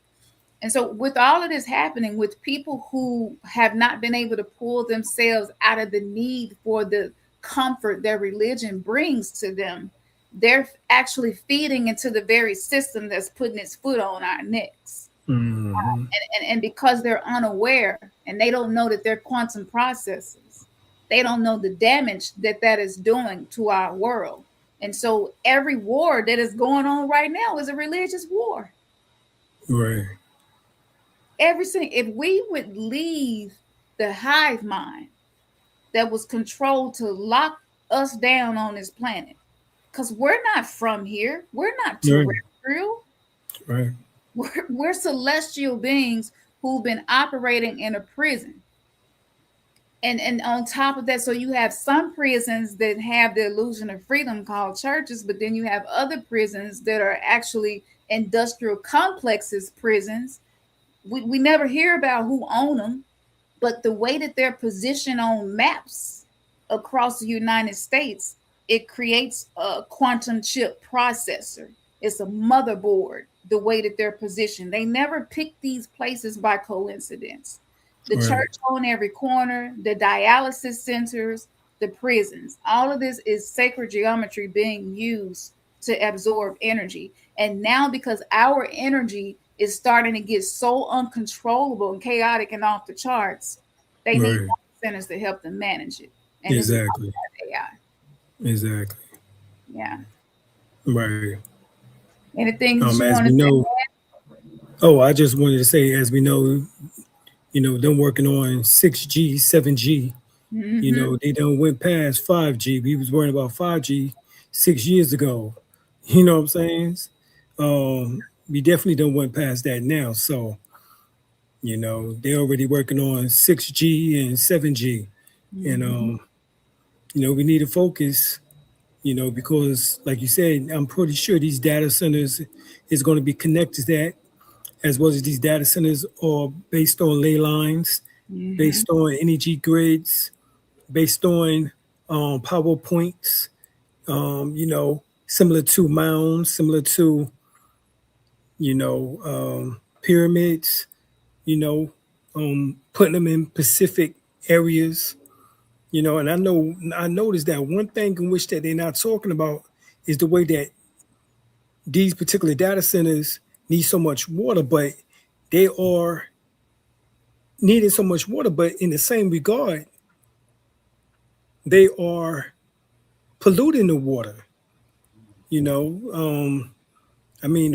S1: And so with all of this happening, with people who have not been able to pull themselves out of the need for the comfort their religion brings to them, they're actually feeding into the very system that's putting its foot on our necks. And because they're unaware and they don't know that they're quantum processes, they don't know the damage that is doing to our world. And so every war that is going on right now is a religious war.
S2: Right.
S1: Everything. If we would leave the hive mind that was controlled to lock us down on this planet, because we're not from here, we're not terrestrial.
S2: Right.
S1: We're celestial beings who've been operating in a prison. And on top of that, so you have some prisons that have the illusion of freedom called churches, but then you have other prisons that are actually industrial complexes prisons. We never hear about who own them, but the way that they're positioned on maps across the United States, it creates a quantum chip processor. It's a motherboard, the way that they're positioned. They never pick these places by coincidence. The church on every corner, the dialysis centers, the prisons, all of this is sacred geometry being used to absorb energy. And now because our energy is starting to get so uncontrollable and chaotic and off the charts, they need centers to help them manage it. And
S2: exactly.
S1: AI.
S2: Exactly.
S1: Yeah.
S2: Right.
S1: Anything that you want to say?
S2: Oh, I just wanted to say, as we know, them working on 6G, 7G, they done went past 5G. We was worrying about 5G 6 years ago. You know what I'm saying? We definitely done went past that now. So, They're already working on 6G and 7G. And we need to focus, because like you said, I'm pretty sure these data centers is going to be connected to that, as well as these data centers are based on ley lines, based on energy grids, based on power points, similar to mounds, similar to, pyramids, putting them in Pacific areas, and I noticed that one thing in which that they're not talking about is the way that these particular data centers need so much water, but they are needing so much water, but in the same regard, they are polluting the water. The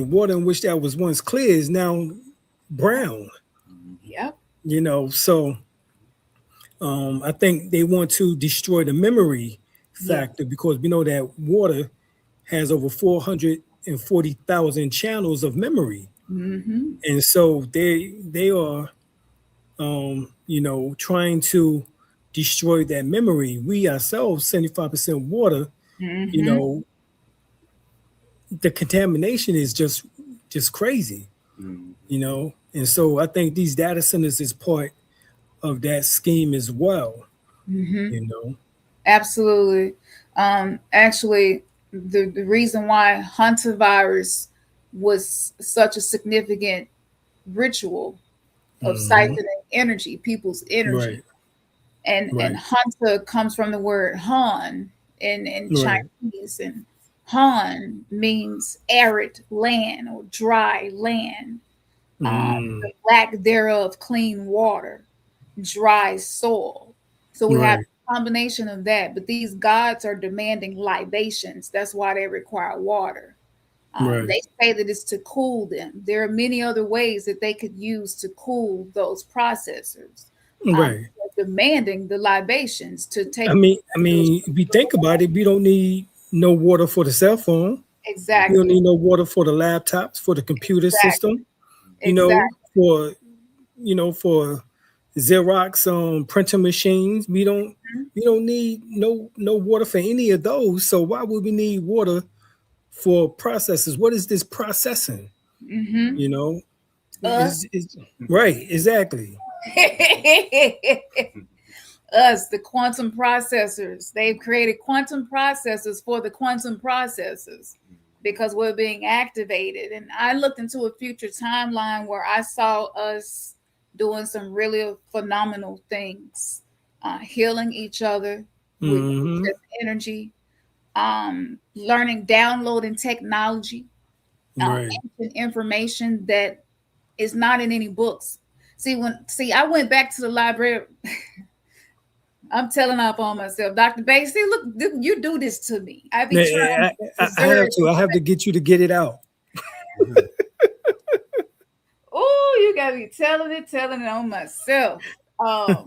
S2: water in which that was once clear is now brown.
S1: Yep.
S2: So I think they want to destroy the memory factor, because we know that water has over 440,000 channels of memory, and so they are trying to destroy that memory. We ourselves 75% water. The contamination is just crazy. And so I think these data centers is part of that scheme as well.
S1: Absolutely. Actually, the reason why hantavirus was such a significant ritual of siphoning energy, people's energy, and hanta comes from the word han in Chinese, and han means arid land or dry land, the lack thereof clean water, dry soil. So we have a combination of that, but these gods are demanding libations. That's why they require water. They say that it's to cool them. There are many other ways that they could use to cool those processors. Demanding the libations to take.
S2: I mean, if you think about it, we don't need no water for the cell phone.
S1: Exactly.
S2: We don't need no water for the laptops, for the computer system. For Xerox printer machines. We don't need no water for any of those. So why would we need water for processes? What is this processing? Right, exactly.
S1: Us, the quantum processors. They've created quantum processors for the quantum processors because we're being activated. And I looked into a future timeline where I saw us doing some really phenomenal things, healing each other with energy, learning, downloading technology, ancient information that is not in any books. I went back to the library. I'm telling up on myself, Dr. Bay. See, look, you do this to me. I be trying.
S2: I have to get you to get it out.
S1: Oh, you gotta be telling it on myself. I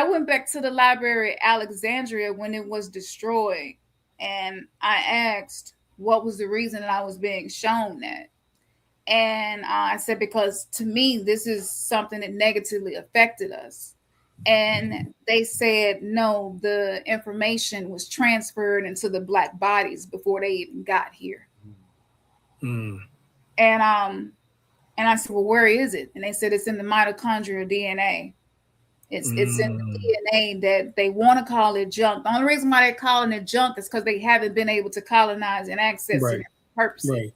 S1: went back to the library at Alexandria when it was destroyed, and I asked what was the reason that I was being shown that. And I said, because to me, this is something that negatively affected us. And they said, no, the information was transferred into the black bodies before they even got here. And I said, well, where is it? And they said, it's in the mitochondrial DNA. It's in the DNA that they want to call it junk. The only reason why they're calling it junk is because they haven't been able to colonize and access it purposely.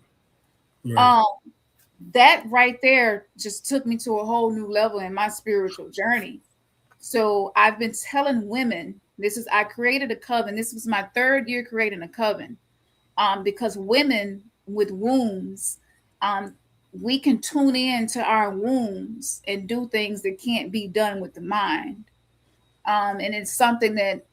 S1: That right there just took me to a whole new level in my spiritual journey. So I've been telling women, I created a coven. This was my 3rd year creating a coven, because women with wombs, we can tune in to our wombs and do things that can't be done with the mind. And it's something that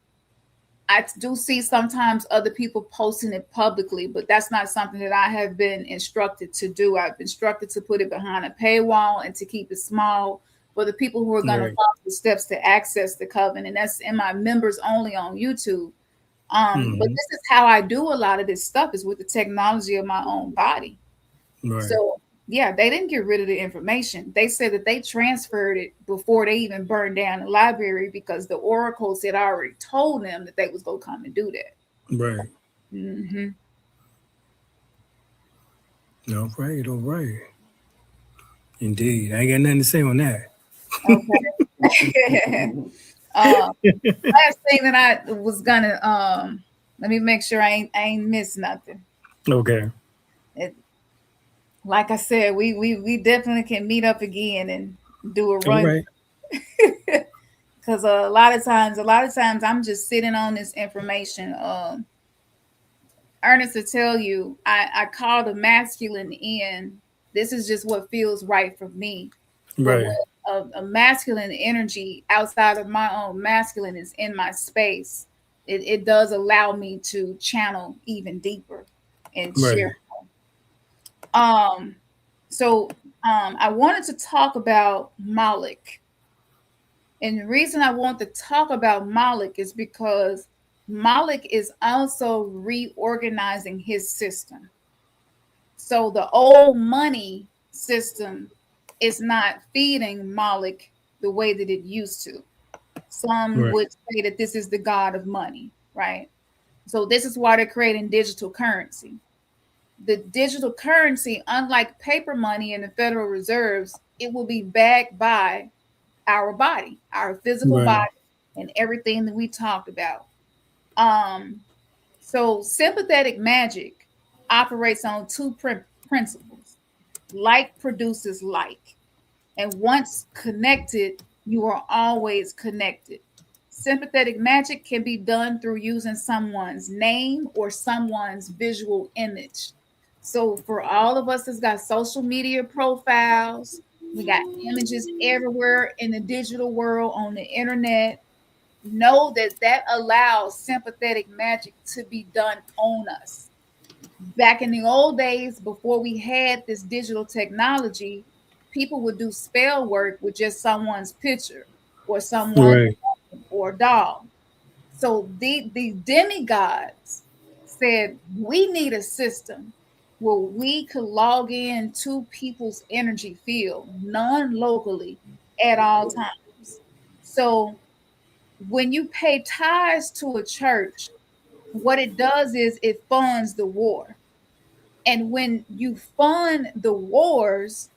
S1: I do see sometimes other people posting it publicly, but that's not something that I have been instructed to do. I've been instructed to put it behind a paywall and to keep it small for the people who are going to follow the steps to access the coven. And that's in my members only on YouTube. But this is how I do a lot of this stuff, is with the technology of my own body. So Yeah, they didn't get rid of the information. They said that they transferred it before they even burned down the library because the oracles had already told them that they was gonna come and do that.
S2: Right.
S1: Hmm.
S2: All right. All right. Indeed. I ain't got nothing to say on that.
S1: Okay. uh, Last thing that I was gonna let me make sure I ain't missed nothing.
S2: Okay.
S1: It, like I said, we definitely can meet up again and do a
S2: All
S1: run
S2: right.
S1: because a lot of times I'm just sitting on this information. Ernest to tell you, I call the masculine in. This is just what feels right for me. But when
S2: Right.
S1: a masculine energy outside of my own masculine is in my space, it does allow me to channel even deeper and
S2: Right.
S1: share. Um, so I wanted to talk about Moloch. And the reason I want to talk about Moloch is because Moloch is also reorganizing his system. So the old money system is not feeding Moloch the way that it used to. Some
S2: Right.
S1: would say that this is the god of money, right? So this is why they're creating digital currency. The digital currency, unlike paper money and the Federal Reserves, it will be backed by our body, our physical body,
S2: Right.
S1: and everything that we talked about. Um, so sympathetic magic operates on two principles. Like produces like. And once connected, you are always connected. Sympathetic magic can be done through using someone's name or someone's visual image. So, for all of us that's got social media profiles, we got images everywhere in the digital world, on the internet, know that that allows sympathetic magic to be done on us. Back in the old days, before we had this digital technology, people would do spell work with just someone's picture or someone's
S2: Right.
S1: or doll. So the demigods said we need a system where we could log in to people's energy field non-locally at all times. So when you pay tithes to a church, what it does is it funds the war. And when you fund the wars,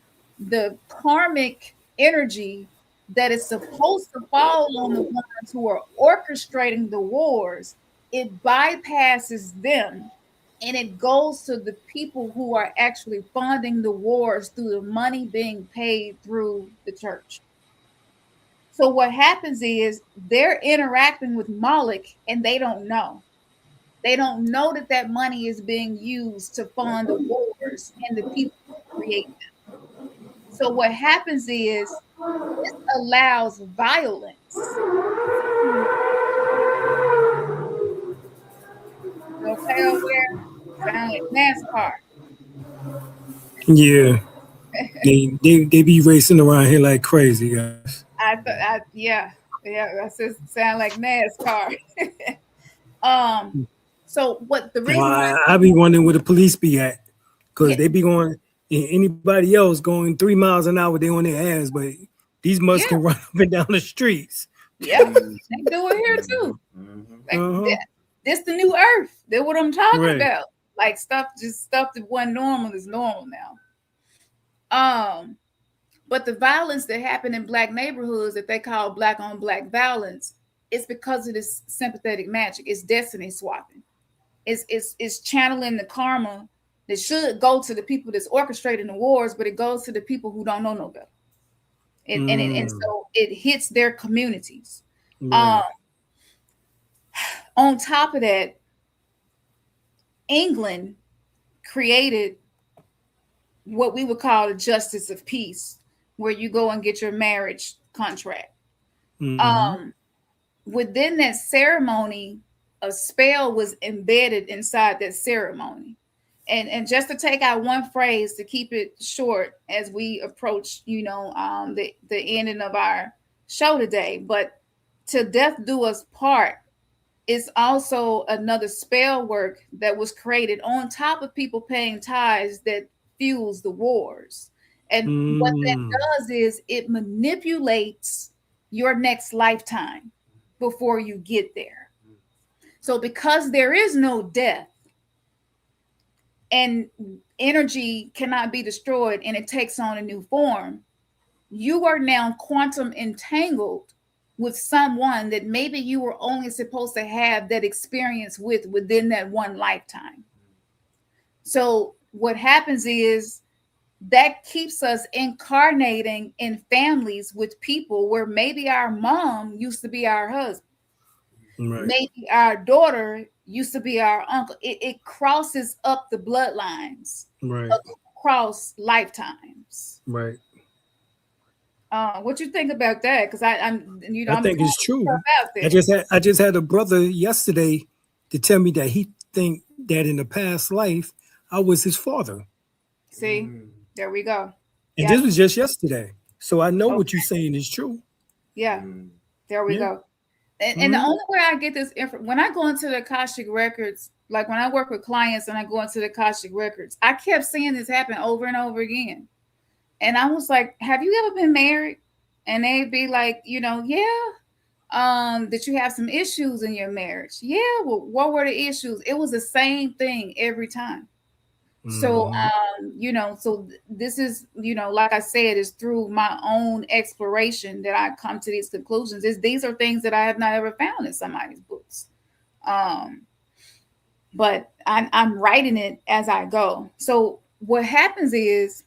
S1: the karmic energy that is supposed to fall on the ones who are orchestrating the wars, it bypasses them and it goes to the people who are actually funding the wars through the money being paid through the church. So what happens is they're interacting with Moloch and they don't know. They don't know that that money is being used to fund the wars and the people who create them. So what happens is this allows violence. You okay over there? Sound like NASCAR.
S2: Yeah. They be racing around here like crazy, guys.
S1: Yeah, yeah, that says sound like NASCAR. um, so what the reason why?
S2: I be wondering where the police be at, cause
S1: Yeah,
S2: they be going. Anybody else going 3 miles an hour, they on their ass, but these must
S1: yeah,
S2: can run up and down the streets.
S1: yeah, they do it here too. Like
S2: Uh huh.
S1: this the new earth. That's what I'm talking
S2: Right.
S1: about. Like stuff that wasn't normal is normal now. But the violence that happened in black neighborhoods that they call black on black violence is because of this sympathetic magic. It's destiny swapping. It's channeling the karma that should go to the people that's orchestrating the wars, but it goes to the people who don't know no better. And
S2: Mm,
S1: so it hits their communities. Um,
S2: right.
S1: on top of that, England created what we would call the justice of peace, where you go and get your marriage contract.
S2: Mm-hmm.
S1: Um, within that ceremony, a spell was embedded inside that ceremony. And just to take out one phrase to keep it short as we approach, the ending of our show today, but to death do us part is also another spell work that was created on top of people paying tithes that fuels the wars. And what that does is it manipulates your next lifetime before you get there. So because there is no death and energy cannot be destroyed and it takes on a new form, you are now quantum entangled with someone that maybe you were only supposed to have that experience with within that one lifetime. So what happens is that keeps us incarnating in families with people where maybe our mom used to be our husband. Right. Maybe our daughter used to be our uncle. It crosses up the bloodlines, right, across lifetimes.
S2: Right.
S1: What you think about that? Because I
S2: think it's true. I just had a brother yesterday to tell me that he think that in the past life I was his father.
S1: See, there we go.
S2: And this was just yesterday, so I know what you're saying is true.
S1: Yeah, there we go. And the only way I get this when I go into the Akashic records, like when I work with clients and I go into the Akashic records, I kept seeing this happen over and over again. And I was like, have you ever been married? And they'd be like, yeah. That you have some issues in your marriage. Yeah, well, what were the issues? It was the same thing every time. So, so this is, like I said, is through my own exploration that I come to these conclusions. These are things that I have not ever found in somebody's books. But I'm writing it as I go. So what happens is,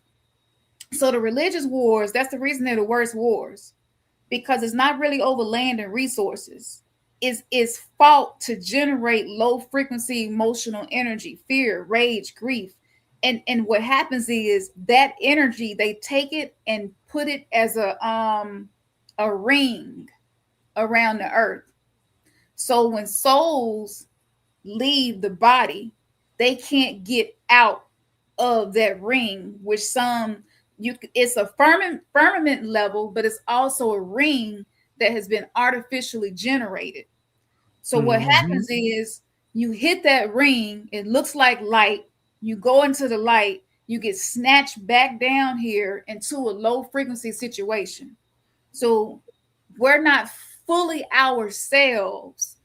S1: so the religious wars, that's the reason they're the worst wars, because it's not really over land and resources. It's fought to generate low frequency emotional energy, fear, rage, grief. And what happens is that energy, they take it and put it as a ring around the earth. So when souls leave the body, they can't get out of that ring, which it's a firmament level, but it's also a ring that has been artificially generated. So what happens is you hit that ring, it looks like light. You go into the light, you get snatched back down here into a low frequency situation. So we're not fully ourselves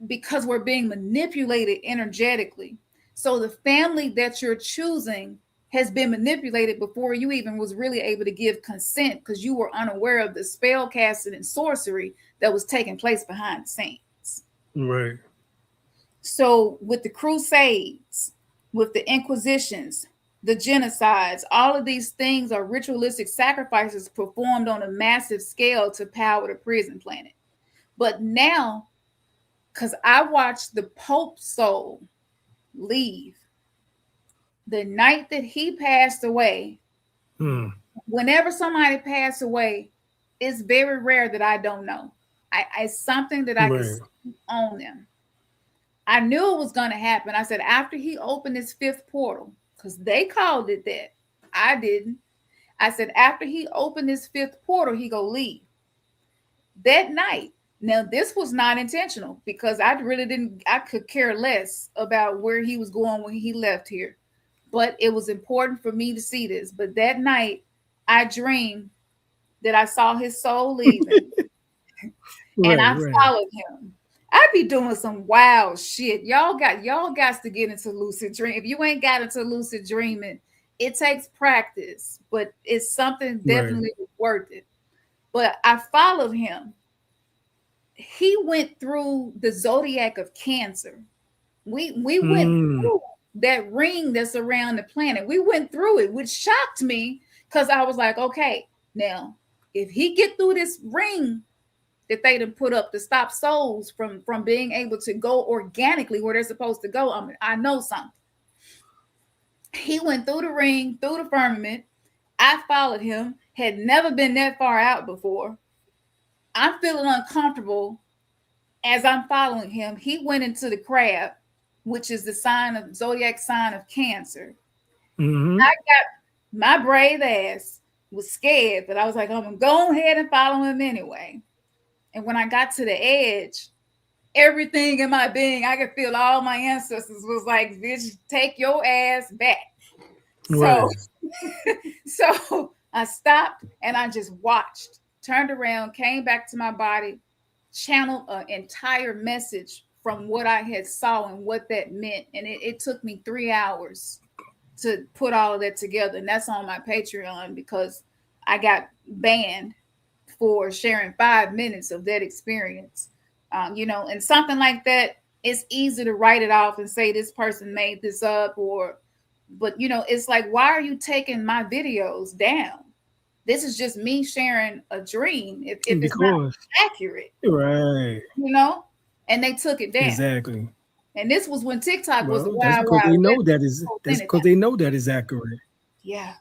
S1: because we're being manipulated energetically. So the family that you're choosing has been manipulated before you even was really able to give consent, because you were unaware of the spell casting and sorcery that was taking place behind the scenes.
S2: Right.
S1: So with the Crusades, with the Inquisitions, the genocides, all of these things are ritualistic sacrifices performed on a massive scale to power the prison planet. But now, because I watched the Pope's soul leave the night that he passed away, whenever somebody passed away, it's very rare that I don't know. It's something that I can see on them. I knew it was going to happen. I said, after he opened his fifth portal, because they called it that. I didn't. I said, after he opened his fifth portal, he go leave. That night, now this was not intentional, because I could care less about where he was going when he left here. But it was important for me to see this. But that night, I dreamed that I saw his soul leaving. And I followed him. I be doing some wild shit. Y'all got to get into lucid dream. If you ain't got into lucid dreaming, it takes practice, but it's something definitely worth it. But I followed him. He went through the zodiac of Cancer. We went through that ring that's around the planet. We went through it, which shocked me, because I was like, okay, now if he get through this ring that they done put up to stop souls from being able to go organically where they're supposed to go, I know something. He went through the ring, through the firmament. I followed him, had never been that far out before. I'm feeling uncomfortable as I'm following him. He went into the crab, which is the zodiac sign of Cancer. I got my brave ass was scared, but I was like, I'm gonna go ahead and follow him anyway. And when I got to the edge, everything in my being, I could feel all my ancestors was like, bitch, take your ass back. So,
S2: Right.
S1: so I stopped and I just watched, turned around, came back to my body, channeled an entire message from what I had saw and what that meant. And it took me 3 hours to put all of that together. And that's on my Patreon because I got banned for sharing 5 minutes of that experience. And something like that, it's easy to write it off and say this person made this up, but it's like, why are you taking my videos down? This is just me sharing a dream. If it's not
S2: Because
S1: accurate,
S2: right.
S1: and they took it down.
S2: Exactly.
S1: And this was when TikTok was the
S2: Well, that's
S1: wild,
S2: because they
S1: wild
S2: know
S1: west.
S2: that is that's because they know that is accurate.
S1: Yeah,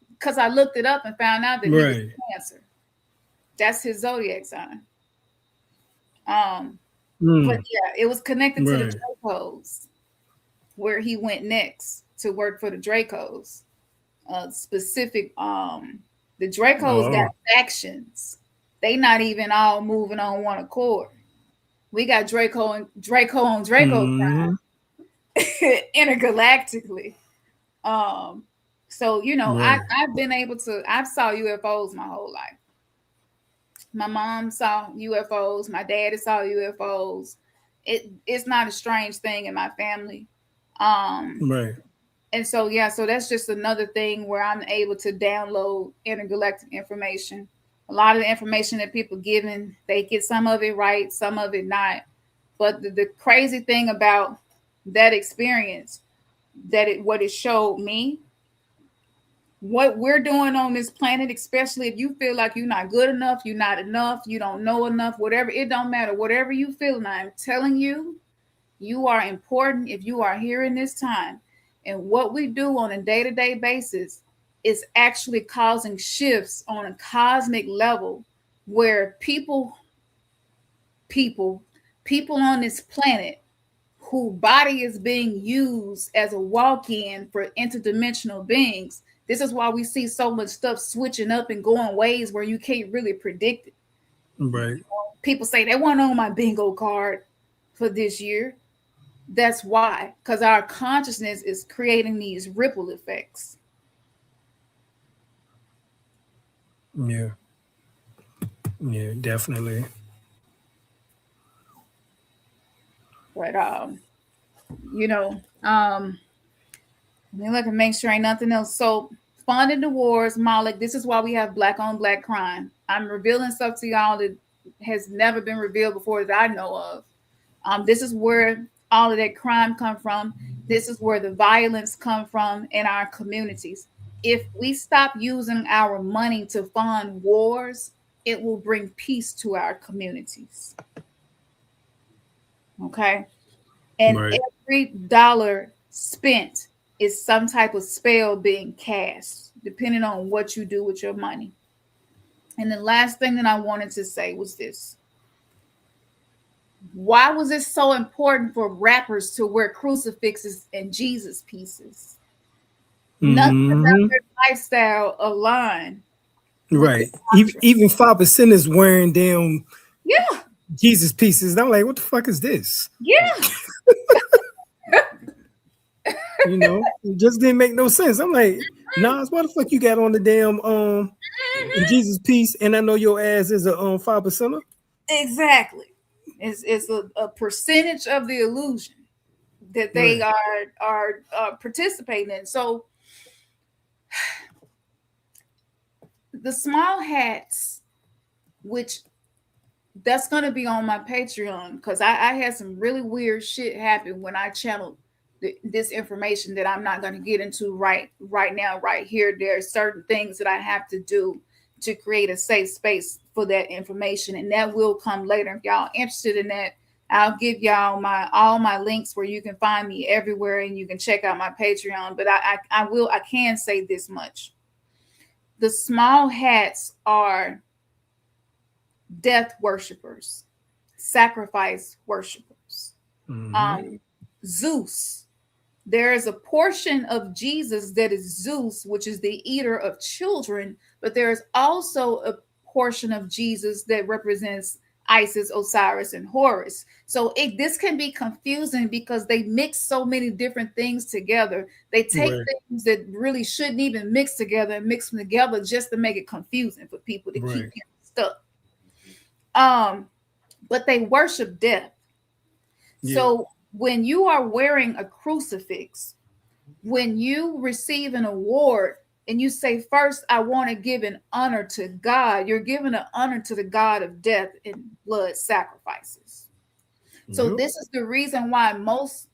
S1: because I looked it up and found out that he was
S2: Right.
S1: Cancer. That's his zodiac sign. But
S2: Mm.
S1: yeah, it was connected to the
S2: Right.
S1: Dracos, where he went next to work for the Dracos. Specific, the Dracos got
S2: Oh.
S1: factions. They not even all moving on one accord. We got Draco on Draco
S2: Mm.
S1: intergalactically. Um, so
S2: Right.
S1: I've been able to. I've saw UFOs my whole life. My mom saw UFOs. My daddy saw UFOs. It's not a strange thing in my family. Um,
S2: Right.
S1: and so so that's just another thing where I'm able to download intergalactic information. A lot of the information that people giving, they get some of it right, some of it not. But the crazy thing about that experience, what it showed me, what we're doing on this planet, especially if you feel like you're not good enough, you're not enough, you don't know enough, whatever, it don't matter. Whatever you feel, and I'm telling you, you are important if you are here in this time. And what we do on a day-to-day basis is actually causing shifts on a cosmic level where people, people on this planet whose body is being used as a walk-in for interdimensional beings. This is why we see so much stuff switching up and going ways where you can't really predict it.
S2: Right.
S1: People say they want on my bingo card for this year. That's why, because our consciousness is creating these ripple effects.
S2: Yeah. Yeah. Definitely.
S1: But let me look and make sure ain't nothing else. So funding the wars, Malik. This is why we have black on black crime. I'm revealing stuff to y'all that has never been revealed before that I know of. This is where all of that crime come from. This is where the violence come from in our communities. If we stop using our money to fund wars, it will bring peace to our communities. Okay? And
S2: Right.
S1: every dollar spent is some type of spell being cast, depending on what you do with your money. And the last thing that I wanted to say was this. Why was it so important for rappers to wear crucifixes and Jesus pieces? Nothing about
S2: Mm-hmm.
S1: their lifestyle aligned with the
S2: Right.
S1: doctrine.
S2: Even 5% is wearing damn
S1: Yeah,
S2: Jesus pieces. And I'm like, what the fuck is this?
S1: yeah.
S2: It just didn't make no sense. I'm like, Nas, why the fuck you got on the damn Jesus piece? And I know your ass is a 5%er.
S1: Exactly. It's a percentage of the illusion that they
S2: Right.
S1: are participating in. So the small hats, which that's going to be on my Patreon, because I had some really weird shit happen when I channeled this information that I'm not going to get into right now, right here. There are certain things that I have to do to create a safe space for that information, and that will come later. If y'all interested in that, I'll give y'all all my links where you can find me everywhere, and you can check out my Patreon. But I can say this much: the small hats are death worshipers, sacrifice worshipers.
S2: Mm-hmm.
S1: Zeus. There is a portion of Jesus that is Zeus, which is the eater of children, but there is also a portion of Jesus that represents Isis, Osiris, and Horus. So this can be confusing because they mix so many different things together. They take things that really shouldn't even mix together and mix them together just to make it confusing for people to keep getting stuck. But they worship death. Yeah. So when you are wearing a crucifix, when you receive an award and you say, first, I want to give an honor to God, you're giving an honor to the God of death and blood sacrifices. So this is the reason why most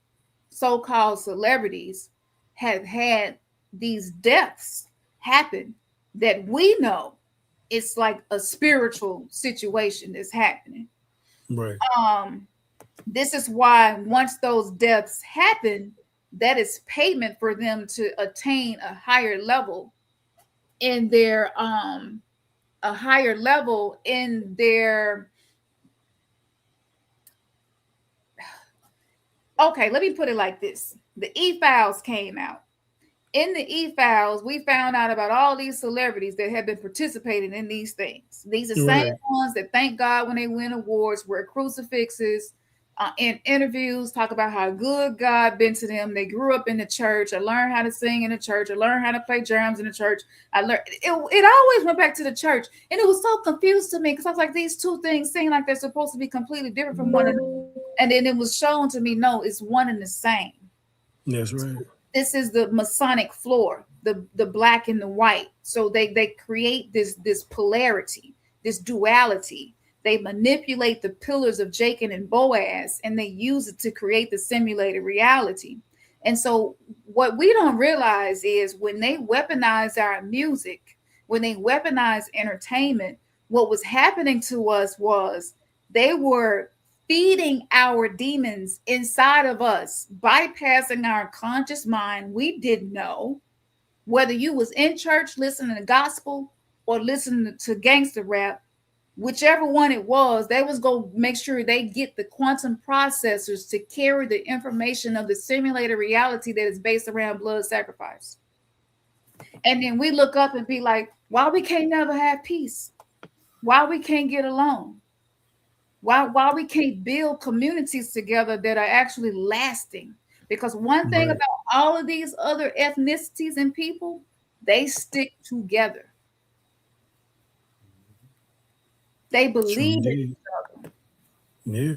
S1: so-called celebrities have had these deaths happen that we know it's like a spiritual situation that's happening.
S2: Right.
S1: This is why once those deaths happen, that is payment for them to attain a higher level in their okay, let me put it like this. The E-Files came out. In the E-Files, we found out about all these celebrities that have been participating in these things. These are the same ones that thank God when they win awards, wear crucifixes, in interviews, talk about how good God been to them. They grew up in the church. I learned how to sing in the church. I learned how to play drums in the church. I learned it always went back to the church. And it was so confused to me because I was like, these two things seem like they're supposed to be completely different from one another. And then it was shown to me, no, it's one and the same.
S2: That's right.
S1: This is the Masonic floor, the black and the white. So they create this polarity, this duality. They manipulate the pillars of Jacob and Boaz, and they use it to create the simulated reality. And so what we don't realize is when they weaponize our music, when they weaponize entertainment, what was happening to us was they were feeding our demons inside of us, bypassing our conscious mind. We didn't know whether you was in church listening to gospel or listening to gangster rap. Whichever one it was, they was going to make sure they get the quantum processors to carry the information of the simulated reality that is based around blood sacrifice. And then we look up and be like, why we can't never have peace? Why we can't get along? Why we can't build communities together that are actually lasting? Because one thing about all of these other ethnicities and people, they stick together. They believe in each other.
S2: Yeah.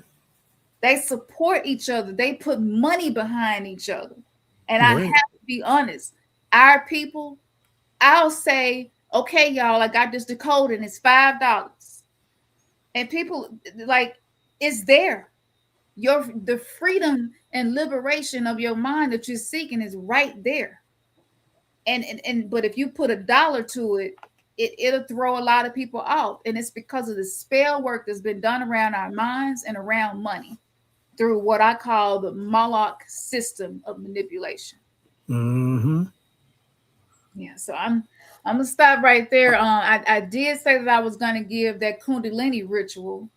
S1: They support each other. They put money behind each other. And I have to be honest, our people, I'll say, okay, y'all, I got this decoded and it's $5. And people like, it's there. The freedom and liberation of your mind that you're seeking is right there. But if you put $1 to it, it'll throw a lot of people off. And it's because of the spell work that's been done around our minds and around money through what I call the Moloch system of manipulation.
S2: Mm-hmm.
S1: Yeah, so I'm gonna stop right there. I did say that I was gonna give that Kundalini ritual.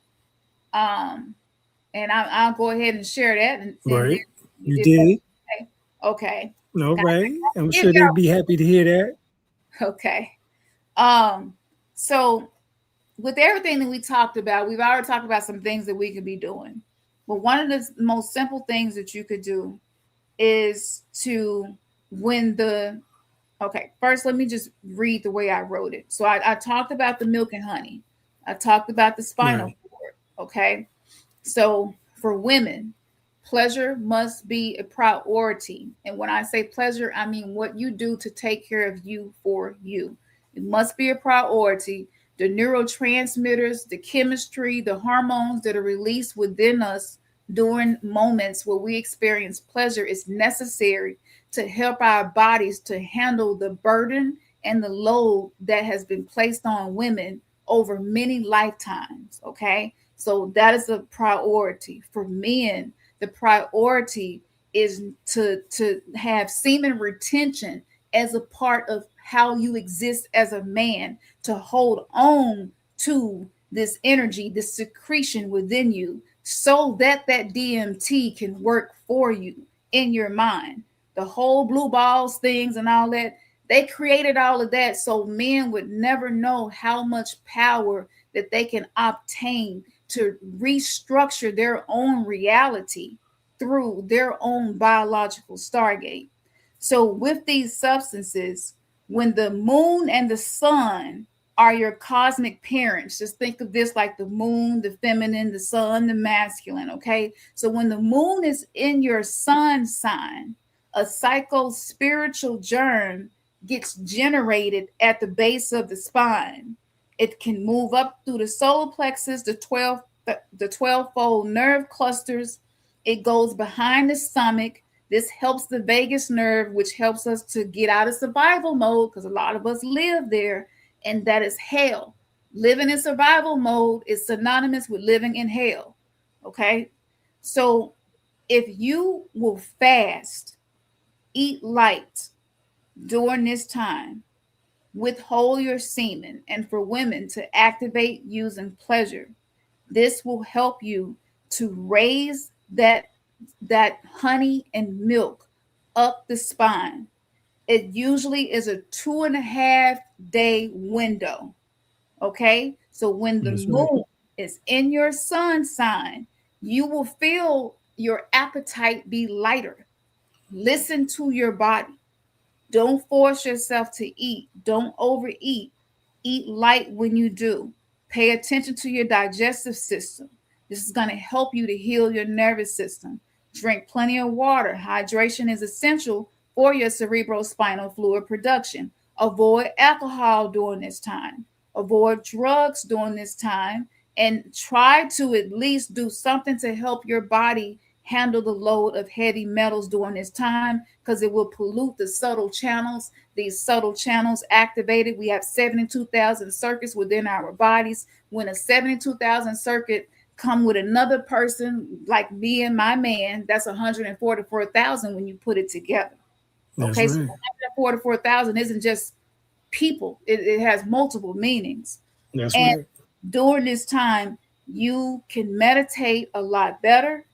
S1: And I'll go ahead and share that. And
S2: you did.
S1: Okay.
S2: All right. I'm sure they'd be happy to hear that.
S1: Okay. So with everything that we talked about, we've already talked about some things that we could be doing. But one of the most simple things that you could do is to first, let me just read the way I wrote it. So I talked about the milk and honey. I talked about the spinal cord. Okay. So for women, pleasure must be a priority. And when I say pleasure, I mean what you do to take care of you for you. It must be a priority. The neurotransmitters, the chemistry, the hormones that are released within us during moments where we experience pleasure is necessary to help our bodies to handle the burden and the load that has been placed on women over many lifetimes. Okay. So that is a priority. For men, the priority is to have semen retention as a part of how you exist as a man, to hold on to this energy, this secretion within you, so that DMT can work for you in your mind. The whole blue balls things and all that, they created all of that so men would never know how much power that they can obtain to restructure their own reality through their own biological stargate. So with these substances, when the moon and the sun are your cosmic parents, just think of this like the moon, the feminine, the sun, the masculine, okay? So when the moon is in your sun sign, a psycho-spiritual germ gets generated at the base of the spine. It can move up through the solar plexus, the 12-fold nerve clusters. It goes behind the stomach. This helps the vagus nerve, which helps us to get out of survival mode, because a lot of us live there, and that is hell. Living in survival mode is synonymous with living in hell, okay? So if you will fast, eat light during this time, withhold your semen, and for women to activate using pleasure, this will help you to raise that honey and milk up the spine. It usually is a 2.5 day window. Okay. So when the moon is in your sun sign, you will feel your appetite be lighter. Listen to your body. Don't force yourself to eat. Don't overeat. Eat light when you do. Pay attention to your digestive system. This is going to help you to heal your nervous system. Drink plenty of water. Hydration is essential for your cerebrospinal fluid production. Avoid alcohol during this time. Avoid drugs during this time. And try to at least do something to help your body handle the load of heavy metals during this time, because it will pollute the subtle channels. These subtle channels activated. We have 72,000 circuits within our bodies. When a 72,000 circuit come with another person like me and my man, that's 144,000 when you put it together. Okay, so 144,000 isn't just people. It has multiple meanings.
S2: That's
S1: and
S2: right.
S1: During this time, you can meditate a lot better,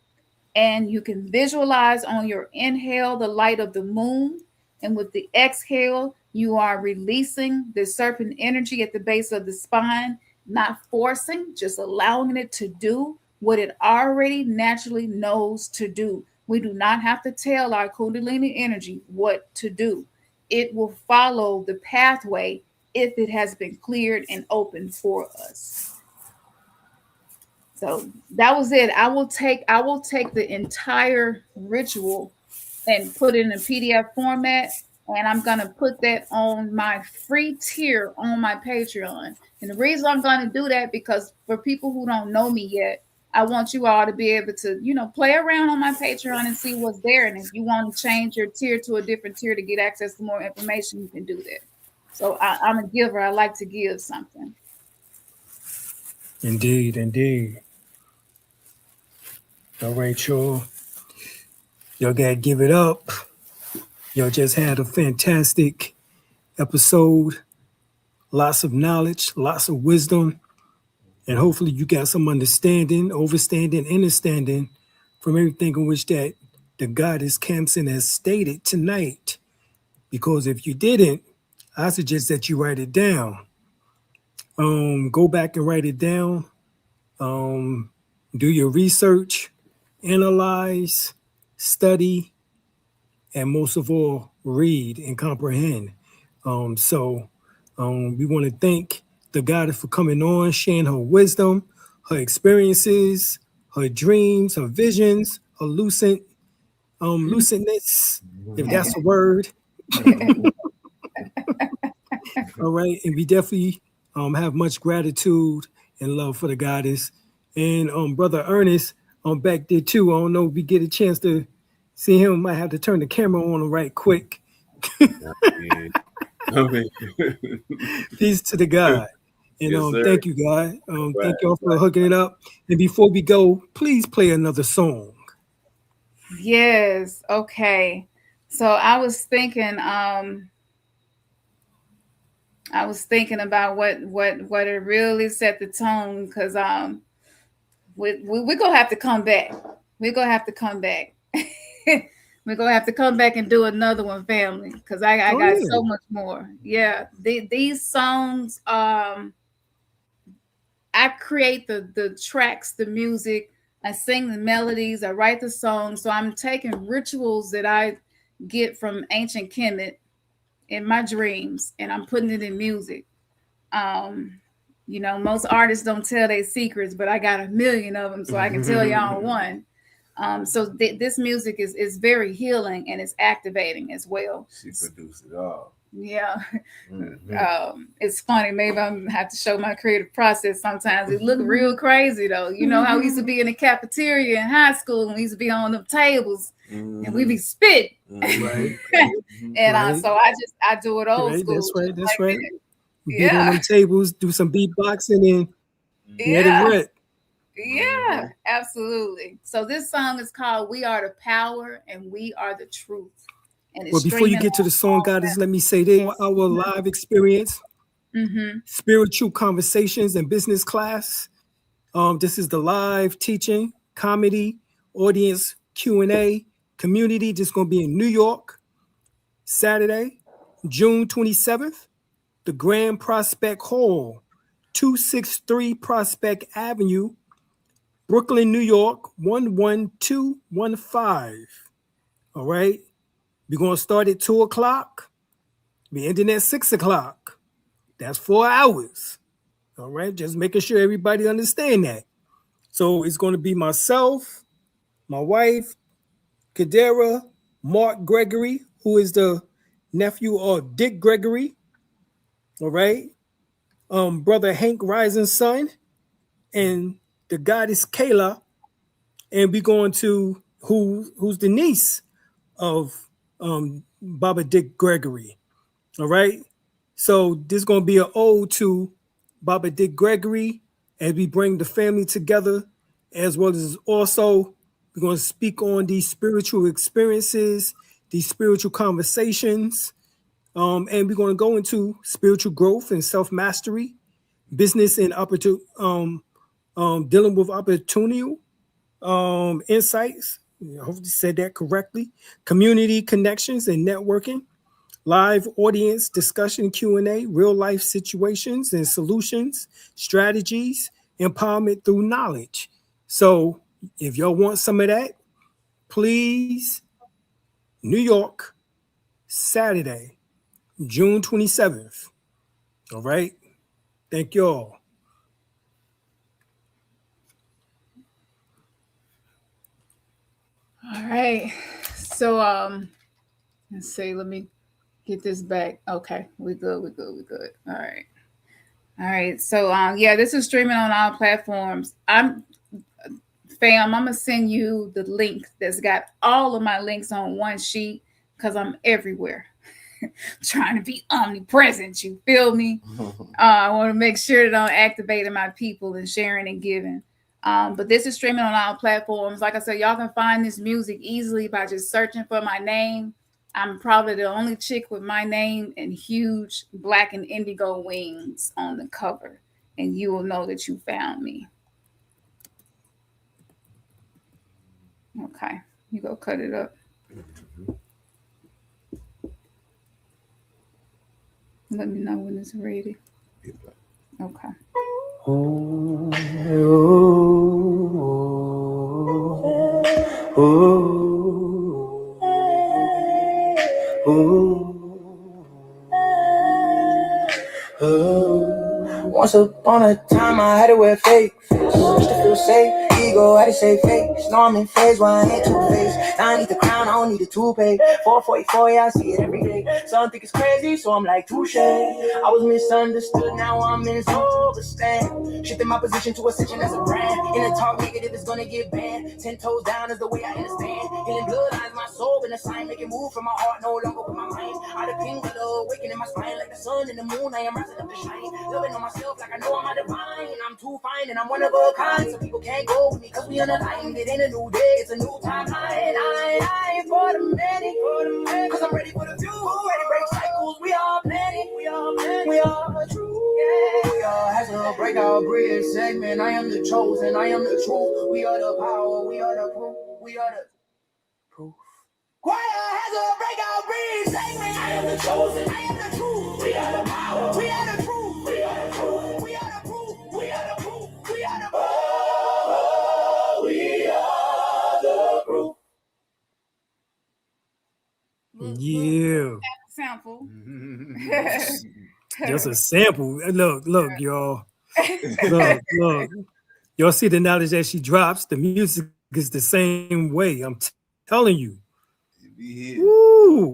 S1: and you can visualize on your inhale the light of the moon, and with the exhale, you are releasing the serpent energy at the base of the spine, not forcing, just allowing it to do what it already naturally knows to do. We do not have to tell our Kundalini energy what to do. It will follow the pathway if it has been cleared and open for us. So that was it. I will take the entire ritual and put it in a PDF format, and I'm going to put that on my free tier on my Patreon. And the reason I'm going to do that, because for people who don't know me yet, I want you all to be able to, play around on my Patreon and see what's there. And if you want to change your tier to a different tier to get access to more information, you can do that. So I'm a giver. I like to give something.
S2: Indeed, indeed. All right, y'all. Y'all gotta give it up. Y'all just had a fantastic episode. Lots of knowledge, lots of wisdom, and hopefully you got some understanding, overstanding, understanding from everything in which that the goddess Khamsin has stated tonight. Because if you didn't, I suggest that you write it down. Go back and write it down. Do your research, analyze, study, and most of all, read and comprehend. We want to thank the goddess for coming on, sharing her wisdom, her experiences, her dreams, her visions, her lucidness, if that's a word. All right, and we definitely have much gratitude and love for the goddess. And Brother Ernest, back there too. I don't know if we get a chance to see him. Might have to turn the camera on him right quick. Peace to the God. And yes, thank you, God. Thank y'all for hooking it up. And before we go, please play another song.
S1: Yes. Okay. So I was thinking about what it really set the tone, because we're gonna have to come back. We're gonna have to come back. We're gonna have to come back and do another one, family, because I got so much more. Yeah, these songs. I I create the tracks, the music. I sing the melodies. I write the songs. So I'm taking rituals that I get from ancient Kemet in my dreams, and I'm putting it in music. Um, most artists don't tell their secrets, but I got a million of them, so I can tell y'all one. So this music is very healing and it's activating as well.
S3: She produced it all.
S1: Yeah. It's funny. Maybe I'm gonna have to show my creative process sometimes. It look real crazy though. You know how we used to be in the cafeteria in high school and we used to be on the tables and we be spit.
S2: Right.
S1: And so I do it old school.
S2: That's right. Beat on them tables, do some beatboxing, and let it rip.
S1: Yeah, absolutely. So this song is called "We Are the Power and We Are the Truth." And
S2: well, before you get to the song, Goddess, let me say this: our live experience, spiritual conversations and business class. This is the live teaching, comedy, audience Q&A, community. Just going to be in New York, Saturday, June 27th. The Grand Prospect Hall, 263 Prospect Avenue, Brooklyn, New York, 11215. All right. We're going to start at 2 o'clock. We're ending at 6 o'clock. That's 4 hours. All right. Just making sure everybody understand that. So it's going to be myself, my wife, Kadera, Mark Gregory, who is the nephew of Dick Gregory. All right. Brother Hank Rising Sun and the goddess Kayla. And we're going to who's the niece of Baba Dick Gregory. All right. So this is going to be an ode to Baba Dick Gregory as we bring the family together, as well as also we're going to speak on these spiritual experiences, these spiritual conversations. And we're going to go into spiritual growth and self-mastery, business and dealing with opportunity, insights. I hope you said that correctly. Community connections and networking, live audience discussion Q&A, real life situations and solutions, strategies, empowerment through knowledge. So if y'all want some of that, please, New York, Saturday, June 27th. All right. Thank you all.
S1: All right. So let's see. Let me get this back. Okay, we good. All right. So this is streaming on all platforms. I'm gonna send you the link that's got all of my links on one sheet because I'm everywhere. Trying to be omnipresent, you feel me? I want to make sure that I'm activating my people and sharing and giving. But this is streaming on all platforms. Like I said, y'all can find this music easily by just searching for my name. I'm probably the only chick with my name and huge black and indigo wings on the cover, and you will know that you found me. Okay, you go cut it up. Let me know when it's ready. Okay.
S5: Once upon a time I had to wear fake face just to feel safe. Ego had to say face. Know I'm in phase where I ain't two-faced. Now I need the crown, I don't need the toupee. 444, yeah, I see it every day. Some think it's crazy, so I'm like, touche. I was misunderstood, now I'm in overstand. Shifting my position to ascension as a brand. In a talk negative, it's gonna get banned. 10 toes down is the way I understand. Healing bloodlines, my soul been a sign. Making move from my heart, no longer with my mind. Out of pink, but awakening my spine. Like the sun and the moon, I am rising up to shine. Loving on myself like I know I'm a divine. I'm too fine and I'm one of a kind. So people can't go with me cause we unaligned. It ain't a new day, it's a new timeline. I for the many, cause I'm ready for the few. Ready to break cycles, we are plenty, we are true. Yeah. We are has to break our bridge segment. I am the chosen, I am the truth. We are the power, we are the proof, we are the proof. Choir has to break our bridge segment. I am the chosen, I am the truth. We are the power, we are the truth, we are the truth, we are the proof, we are the proof.
S1: sample.
S2: Just a sample. Look, y'all. Look. Y'all see the knowledge that she drops. The music is the same way. I'm telling you. Woo.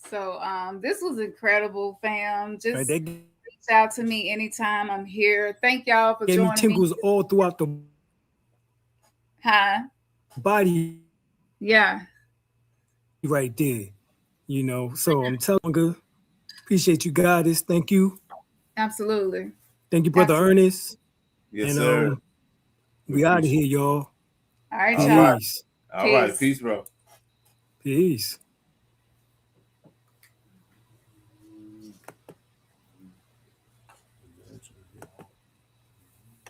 S1: So this was incredible, fam. Just
S2: Right,
S1: reach out to me anytime. I'm here. Thank y'all for
S2: gave me
S1: joining
S2: tingles
S1: me.
S2: all throughout the body.
S1: Yeah.
S2: Right there. You know, so I'm telling you, appreciate you, Goddess. Thank you.
S1: Absolutely.
S2: Thank you, Brother Ernest.
S3: Yes,
S2: and
S3: sir.
S2: We out of here, y'all.
S1: All right,
S3: All
S1: y'all.
S3: right. All right. Peace, bro.
S2: Peace.